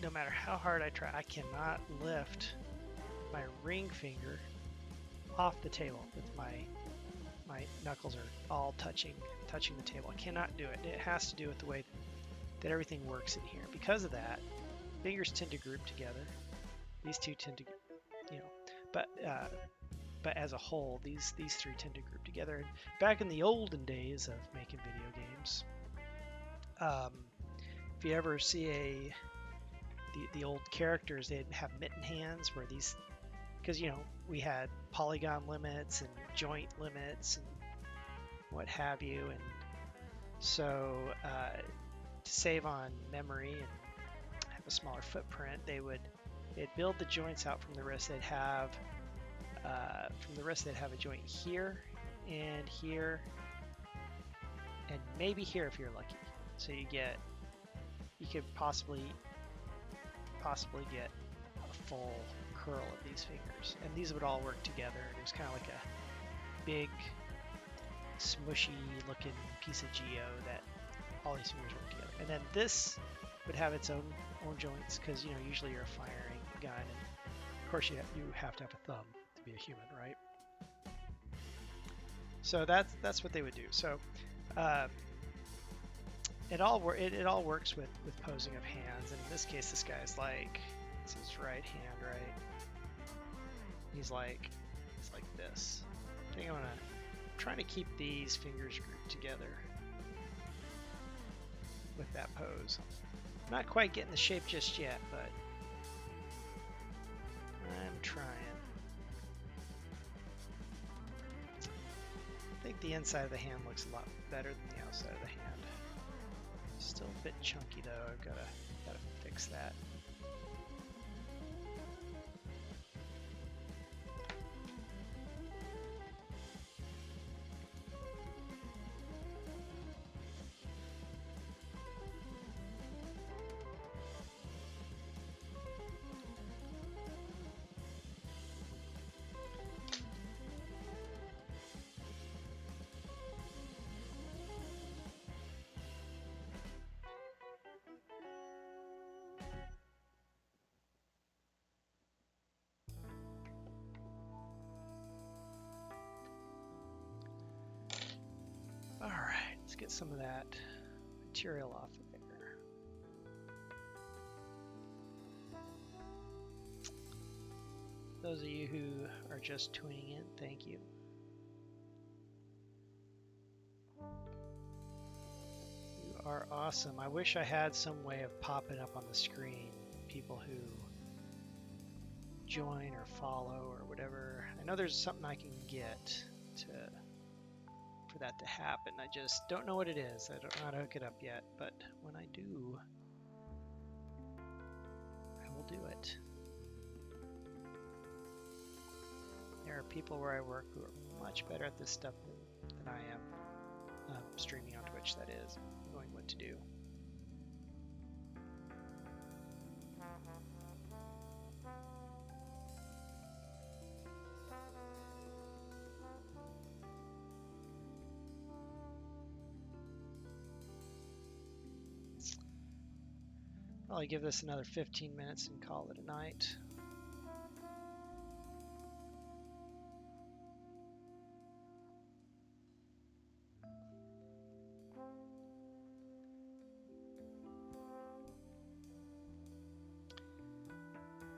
no matter how hard I try, I cannot lift my ring finger off the table with my knuckles are all touching the table. I cannot do it. It has to do with the way that everything works in here. Because of that, fingers tend to group together. These two tend to, you know, but as a whole, these three tend to group together. And back in the olden days of making video games, if you ever see the old characters, they'd have mitten hands where these, because you know we had polygon limits and joint limits and what have you, and so to save on memory and have a smaller footprint, they'd build the joints out from the wrist. They'd have a joint here and here and maybe here if you're lucky. So you could possibly get a full curl of these fingers, and these would all work together. And it was kind of like a big smushy looking piece of Geo that all these fingers work together. And then this would have its own joints, because you know usually you're a firing gun, and of course you have to have a thumb to be a human, right? So that's what they would do. So it all works with posing of hands, and in this case, this guy's like, it's his right hand, right? He's like this. I think I'm trying to keep these fingers grouped together with that pose. I'm not quite getting the shape just yet, but I'm trying. I think the inside of the hand looks a lot better than the outside of the hand. Still a bit chunky though. I've gotta fix that. some of that material off of there. Those of you who are just tuning in, thank you. You are awesome. I wish I had some way of popping up on the screen people who join or follow or whatever. I know there's something I can get for that to happen. I just don't know what it is. I don't know how to hook it up yet, but when I do, I will do it. There are people where I work who are much better at this stuff than I am. Streaming on Twitch, that is, knowing what to do. Probably give this another 15 minutes and call it a night.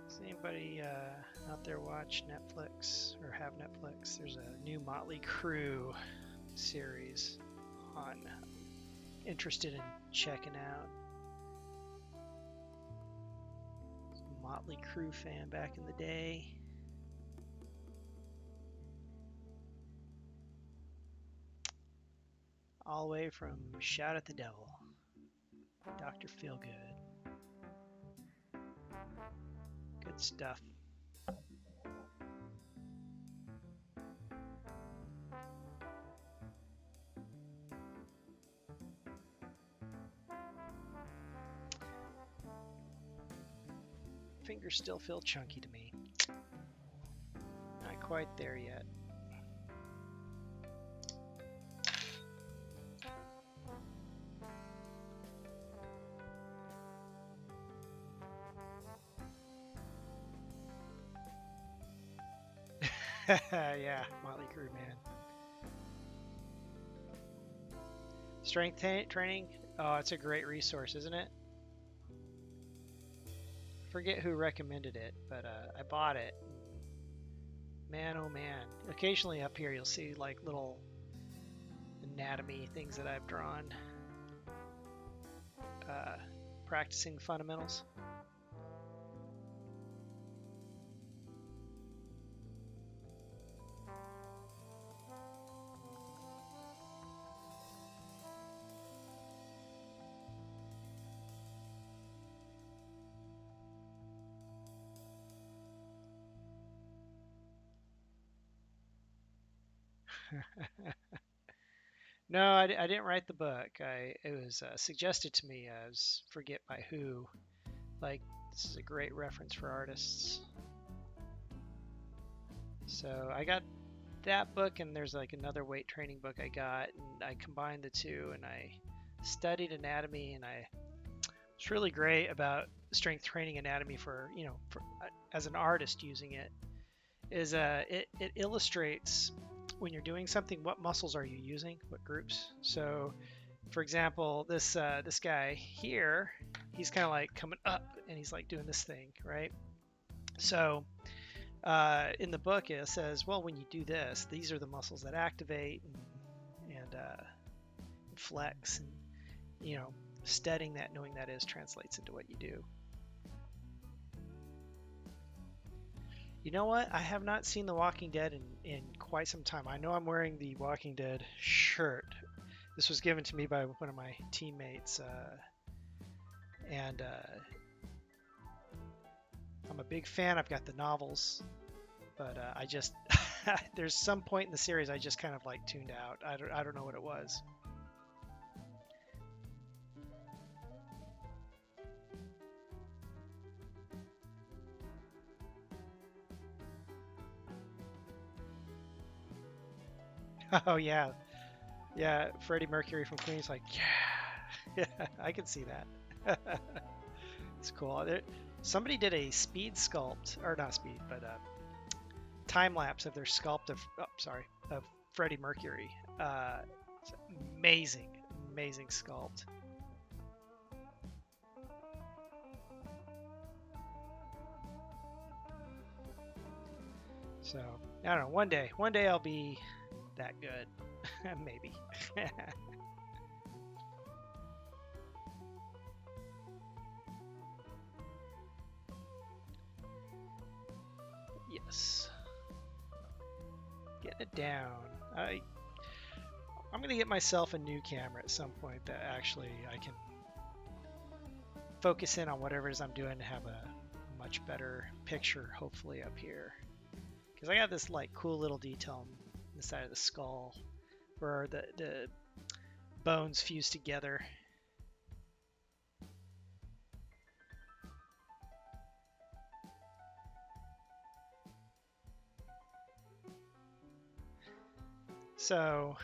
Does anybody out there watch Netflix or have Netflix? There's a new Motley Crue series on. Interested in checking out. Motley Crue fan back in the day. All the way from Shout at the Devil, Dr. Feelgood. Good stuff. Fingers still feel chunky to me. Not quite there yet. Yeah, Motley Crue, man. Strength training? Oh, it's a great resource, isn't it? Forget who recommended it, but I bought it. Man, oh man. Occasionally up here you'll see like little anatomy things that I've drawn. Practicing fundamentals. No, I didn't write the book. It was suggested to me as forget by who. Like, this is a great reference for artists. So I got that book, and there's like another weight training book I got, and I combined the two, and I studied anatomy, and it's really great about strength training anatomy for, you know, as an artist using it, is it illustrates when you're doing something, what muscles are you using, what groups. So for example, this guy here, he's kind of like coming up and he's like doing this thing, right? So in the book it says, well, when you do this, these are the muscles that activate and flex, and you know, studying that, knowing that translates into what you do. You know what? I have not seen The Walking Dead in quite some time. I know I'm wearing the Walking Dead shirt. This was given to me by one of my teammates, and I'm a big fan. I've got the novels, but I just there's some point in the series I just kind of like tuned out. I don't know what it was. Oh yeah, yeah. Freddie Mercury from Queen's like, yeah, yeah. I can see that. It's cool. Somebody did a speed sculpt, or not speed, but time lapse of their sculpt of, of Freddie Mercury. It's amazing, amazing sculpt. So I don't know. One day I'll be that good, maybe. Yes. Getting it down. I'm gonna get myself a new camera at some point that actually I can focus in on whatever it is I'm doing and have a much better picture, hopefully, up here. Because I got this like cool little detail on the side of the skull where the bones fuse together. So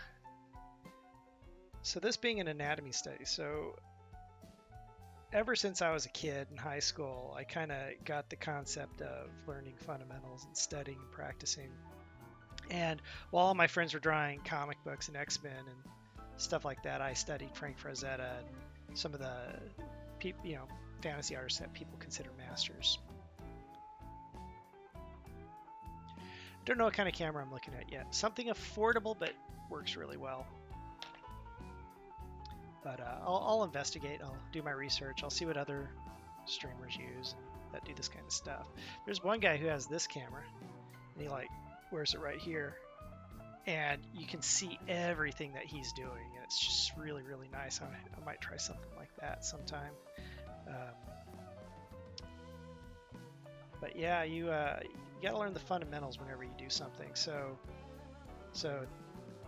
this being an anatomy study, so ever since I was a kid in high school, I kind of got the concept of learning fundamentals and studying and practicing. And while all my friends were drawing comic books and X-Men and stuff like that, I studied Frank Frazetta and some of the fantasy artists that people consider masters. I don't know what kind of camera I'm looking at yet. Something affordable but works really well. But I'll investigate. I'll do my research. I'll see what other streamers use that do this kind of stuff. There's one guy who has this camera, and he like wears it right here, and you can see everything that he's doing, and it's just really, really nice. I might try something like that sometime. But yeah, you got to learn the fundamentals whenever you do something. So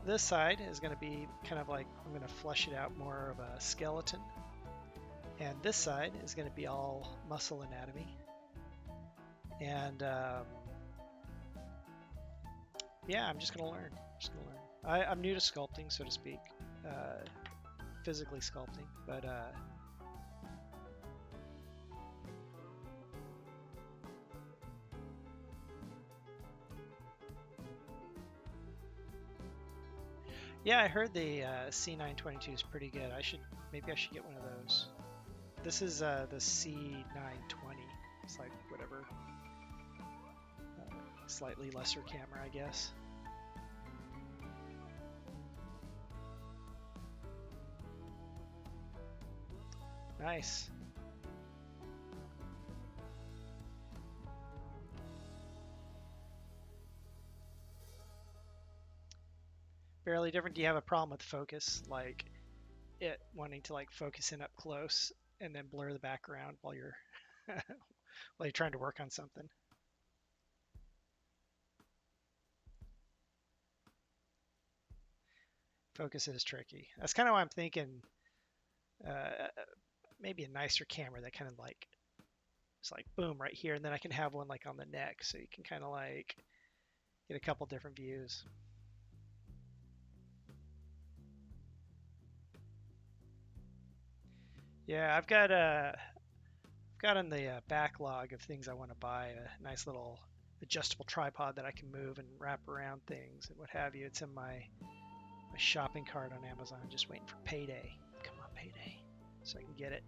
this side is going to be kind of like, I'm going to flesh it out more of a skeleton. And this side is going to be all muscle anatomy. And yeah, I'm just going to learn. I'm new to sculpting, so to speak, physically sculpting. But yeah, I heard the C922 is pretty good. Maybe I should get one of those. This is the C920. It's like whatever, slightly lesser camera, I guess. Nice. Barely different. Do you have a problem with focus, like it wanting to like focus in up close and then blur the background while you're while you're trying to work on something? Focus is tricky. That's kind of why I'm thinking maybe a nicer camera that kind of like it's like boom right here, and then I can have one like on the neck, so you can kind of like get a couple different views. Yeah, I've got on the backlog of things I want to buy a nice little adjustable tripod that I can move and wrap around things and what have you. It's in my shopping cart on Amazon, just waiting for payday. Come on, payday, so I can get it.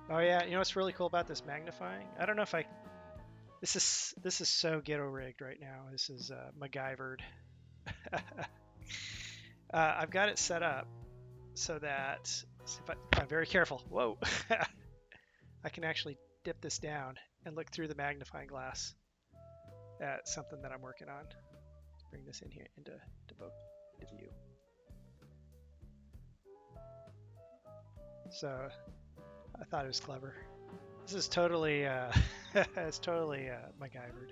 Oh yeah, you know what's really cool about this magnifying? I don't know if I. This is so ghetto rigged right now. This is MacGyvered. I've got it set up so that if I'm very careful. Whoa, I can actually dip this down and look through the magnifying glass at something that I'm working on. Let's bring this in here into view. So I thought it was clever. This is totally, it's totally MacGyvered.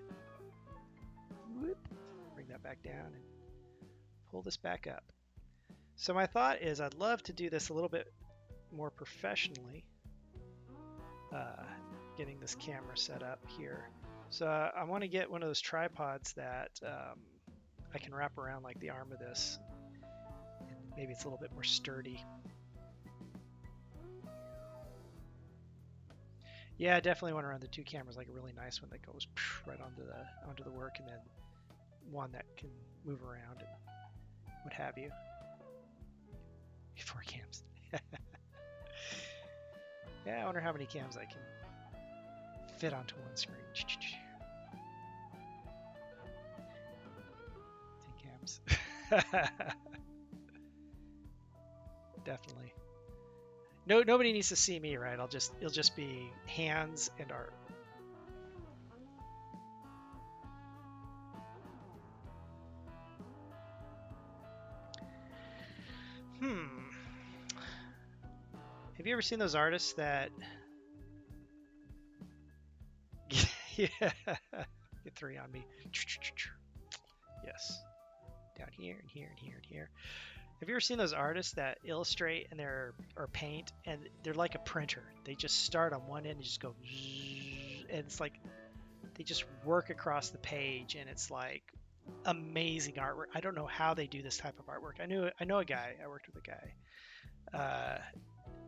Whoop. Bring that back down and pull this back up. So my thought is I'd love to do this a little bit more professionally, getting this camera set up here. So I want to get one of those tripods that I can wrap around like the arm of this. And maybe it's a little bit more sturdy. Yeah, I definitely want to run the two cameras, like a really nice one that goes right onto the work, and then one that can move around and what have you. 4 cams. Yeah, I wonder how many cams I can fit onto one screen. 10 cams. Definitely. No, nobody needs to see me, right? It'll just be hands and art. Have you ever seen those artists that yeah, get 3 on me. Yes. Down here and here and here and here. Have you ever seen those artists that illustrate and or paint and they're like a printer? They just start on one end and just go and it's like they just work across the page and it's like amazing artwork. I don't know how they do this type of artwork. I know a guy. I worked with a guy.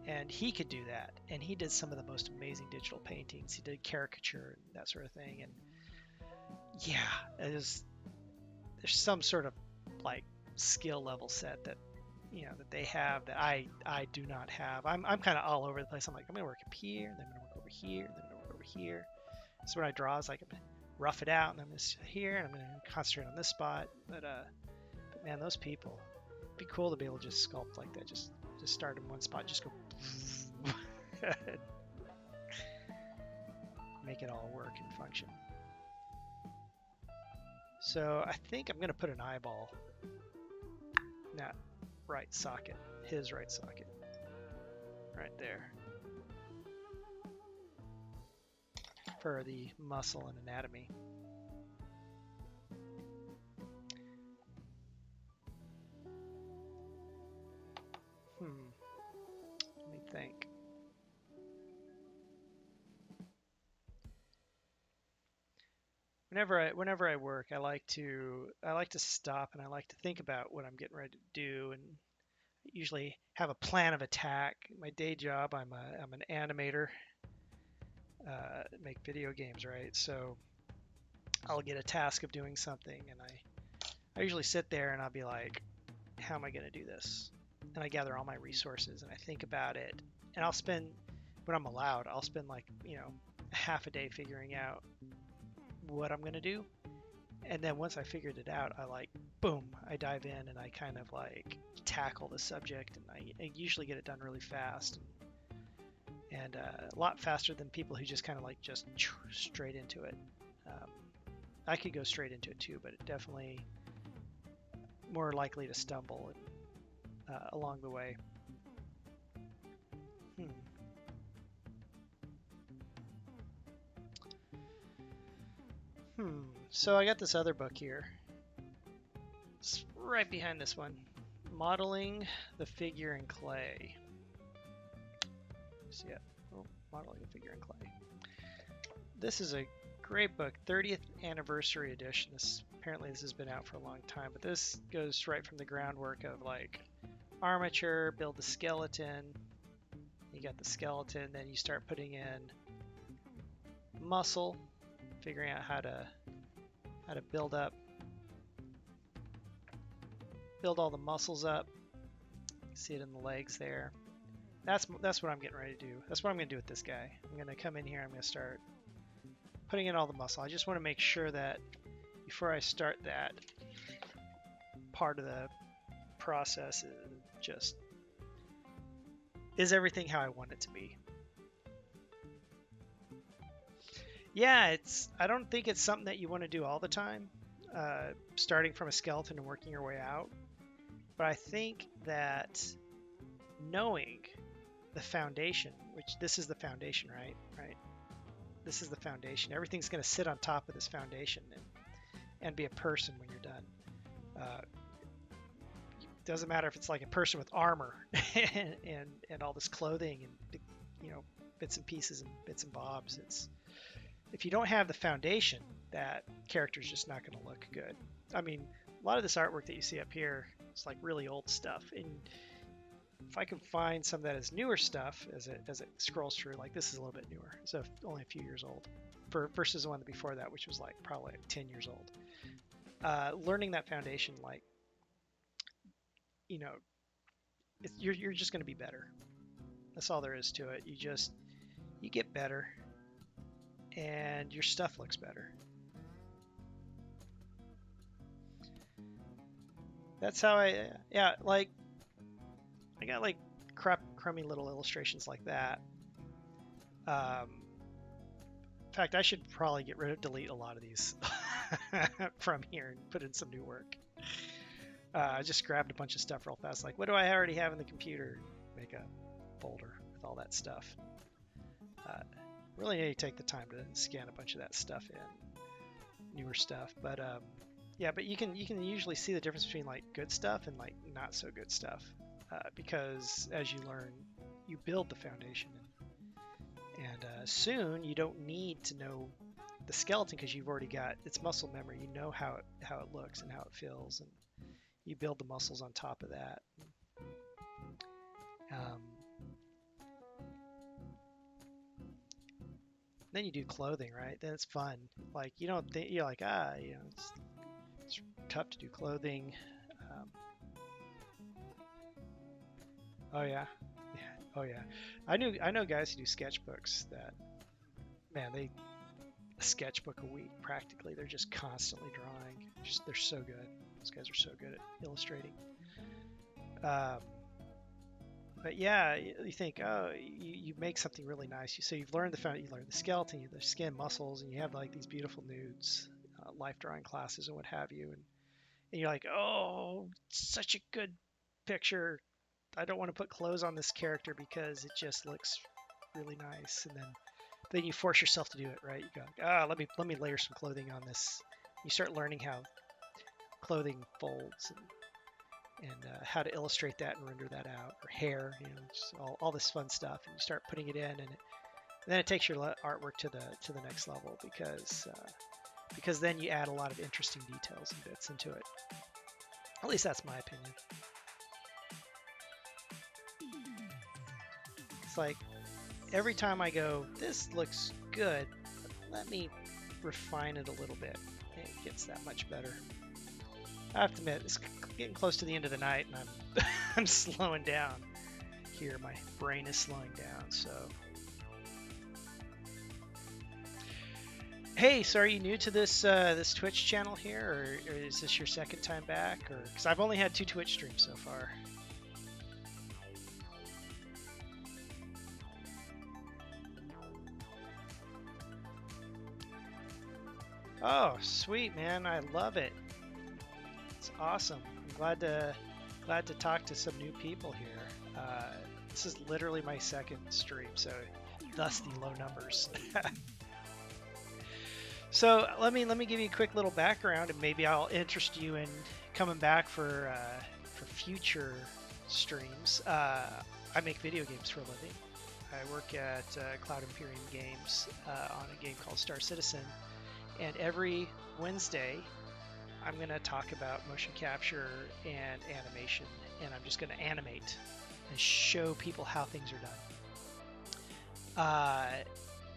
And he could do that, and he did some of the most amazing digital paintings. He did caricature and that sort of thing, and yeah, there's some sort of like skill level set that that they have that I do not have. I'm kind of all over the place. I'm like, I'm gonna work up here, and then I'm gonna work over here, and then I'm gonna work over here. So when I draw, it's like I'm gonna rough it out, and I'm gonna sit here, and I'm gonna concentrate on this spot. But man, those people, it'd be cool to be able to just sculpt like that. Just start in one spot, just go make it all work and function. So I think I'm going to put an eyeball in that right socket, his right socket, right there, for the muscle and anatomy. Let me think. Whenever I work, I like to stop and I like to think about what I'm getting ready to do, and usually have a plan of attack. My day job, I'm an animator, make video games, right? So I'll get a task of doing something, and I usually sit there and I'll be like, how am I going to do this? And I gather all my resources and I think about it, and I'll spend, when I'm allowed, I'll spend like half a day figuring out what I'm going to do. And then once I figured it out, I like, boom, I dive in and I kind of like tackle the subject, and I usually get it done really fast, and a lot faster than people who just kind of like just straight into it. I could go straight into it too, but it definitely more likely to stumble along the way. So I got this other book here. It's right behind this one. Modeling the Figure in Clay. See it? Oh, Modeling the Figure in Clay. This is a great book, 30th anniversary edition. Apparently this has been out for a long time, but this goes right from the groundwork of like armature, build the skeleton. You got the skeleton, then you start putting in muscle, figuring out how to build all the muscles up. You see it in the legs there. That's what I'm getting ready to do. That's what I'm going to do with this guy. I'm going to come in here. I'm going to start putting in all the muscle. I just want to make sure that before I start that part of the process is everything how I want it to be. Yeah, I don't think it's something that you want to do all the time, starting from a skeleton and working your way out. But I think that knowing the foundation, which this is the foundation, right? Right. This is the foundation. Everything's going to sit on top of this foundation and be a person when you're done. It doesn't matter if it's like a person with armor and all this clothing and bits and pieces and bits and bobs. If you don't have the foundation, that character's just not going to look good. I mean, a lot of this artwork that you see up here is like really old stuff, and if I can find some that is newer stuff as it scrolls through, like this is a little bit newer, so only a few years old, versus the one before that, which was like probably like 10 years old. Learning that foundation, like, you know, you're just going to be better. That's all there is to it. You get better, and your stuff looks better. That's how like I got like crummy little illustrations like that. In fact, I should probably delete a lot of these from here and put in some new work. I just grabbed a bunch of stuff real fast. Like, what do I already have in the computer? Make a folder with all that stuff. Really need to take the time to scan a bunch of that stuff in, newer stuff. But yeah, but you can usually see the difference between like good stuff and like not so good stuff, because as you learn, you build the foundation, and soon you don't need to know the skeleton because you've already got its muscle memory. You know how it looks and how it feels, and you build the muscles on top of that. Then you do clothing, right? Then it's fun. Like you don't think you're like it's tough to do clothing. Oh yeah, oh yeah. I know guys who do sketchbooks that, man, a sketchbook a week practically. They're just constantly drawing. They're so good. Those guys are so good at illustrating. But yeah, you think, oh, you make something really nice. So you've learned you learn the skeleton, the skin, muscles, and you have like these beautiful nudes, life drawing classes and what have you, and you're like, oh, such a good picture. I don't want to put clothes on this character because it just looks really nice. And then you force yourself to do it, right? You go, let me layer some clothing on this. You start learning how clothing folds and how to illustrate that and render that out, or hair, just all this fun stuff, and you start putting it in, and then it takes your artwork to the next level, because then you add a lot of interesting details and bits into it. At least that's my opinion. It's like every time I go, this looks good, let me refine it a little bit. It gets that much better. I have to admit, it's getting close to the end of the night, and I'm slowing down here. My brain is slowing down. So, hey, so are you new to this Twitch channel here, or is this your second time back? Or because I've only had 2 Twitch streams so far. Oh, sweet, man! I love it. Awesome. I'm glad to talk to some new people here. This is literally my second stream, so thus the low numbers. So let me give you a quick little background, and maybe I'll interest you in coming back for future streams. I make video games for a living. I work at Cloud Imperium Games on a game called Star Citizen, and every Wednesday I'm going to talk about motion capture and animation, and I'm just going to animate and show people how things are done.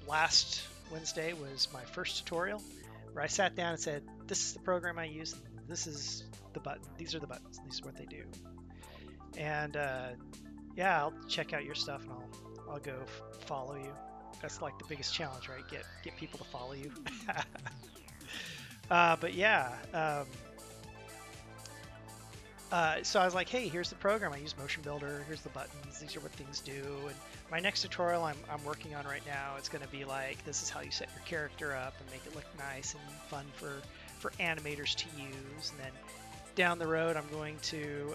Last Wednesday was my first tutorial where I sat down and said, this is the program I use, this is the button, these are the buttons, these are what they do. And yeah, I'll check out your stuff, and I'll go follow you. That's like the biggest challenge, right? Get people to follow you. But yeah, so I was like, hey, here's the program. I use Motion Builder. Here's the buttons. These are what things do. And my next tutorial I'm working on right now, it's going to be like, this is how you set your character up and make it look nice and fun for animators to use. And then down the road, I'm going to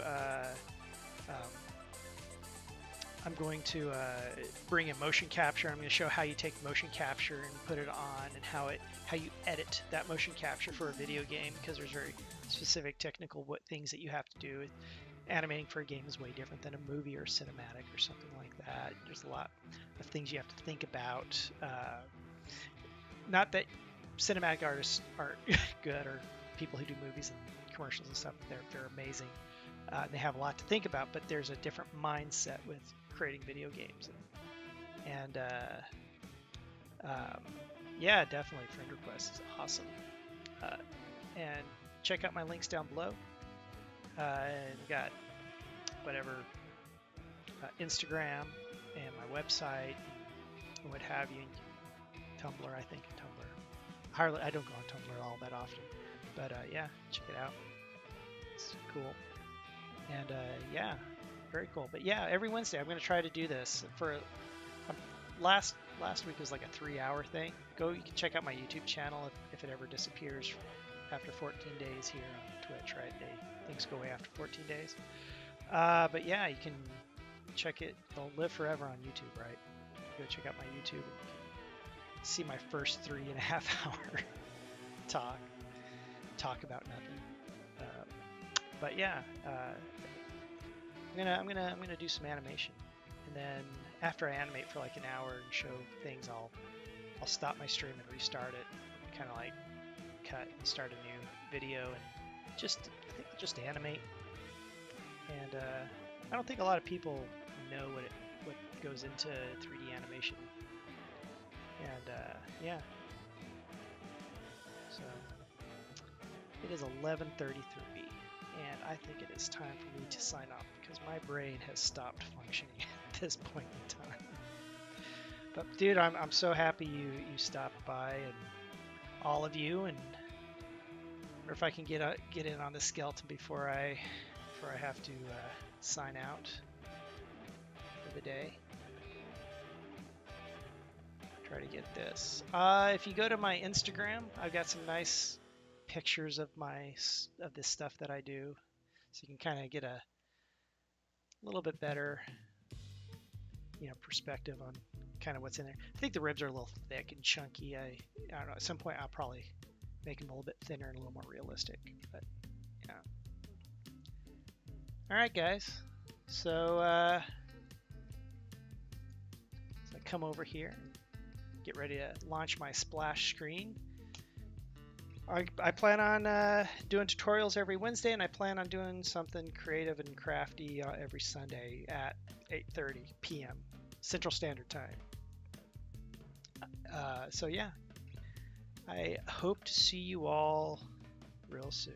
bring in motion capture. I'm going to show how you take motion capture and put it on, and how you edit that motion capture for a video game, because there's very specific technical things that you have to do. Animating for a game is way different than a movie or cinematic or something like that. There's a lot of things you have to think about. Not that cinematic artists aren't good, or people who do movies and commercials and stuff, they're amazing. They have a lot to think about, but there's a different mindset with creating video games. And yeah, definitely friend request is awesome. And check out my links down below. And got whatever Instagram and my website and what have you. Tumblr, I think. Tumblr. I don't go on Tumblr all that often, but yeah, check it out. It's cool. And yeah, very cool. But yeah, every Wednesday I'm going to try to do this. For last week was like a 3-hour thing. You can check out my YouTube channel if it ever disappears after 14 days here on Twitch, right? Things go away after 14 days. But yeah, you can check it. They'll live forever on YouTube, right? Go check out my YouTube and you can see my first 3.5 hour talk about nothing. But yeah, I'm gonna do some animation, and then after I animate for like an hour and show things, I'll stop my stream and restart it, kind of like cut and start a new video, and I think I'll just animate. And I don't think a lot of people know what goes into 3D animation. And yeah, so it is 11:33, and I think it is time for me to sign off because my brain has stopped functioning at this point in time. But dude, I'm so happy you stopped by, and all of you, and or if I can get in on the skeleton before I have to sign out for the day. Try to get this. If you go to my Instagram, I've got some nice pictures of this stuff that I do, so you can kind of get a little bit better, perspective on kind of what's in there. I think the ribs are a little thick and chunky. I don't know. At some point, I'll probably make them a little bit thinner and a little more realistic. But yeah. All right, guys. So I come over here and get ready to launch my splash screen. I plan on doing tutorials every Wednesday, and I plan on doing something creative and crafty every Sunday at 8:30 p.m. Central Standard Time. So yeah, I hope to see you all real soon.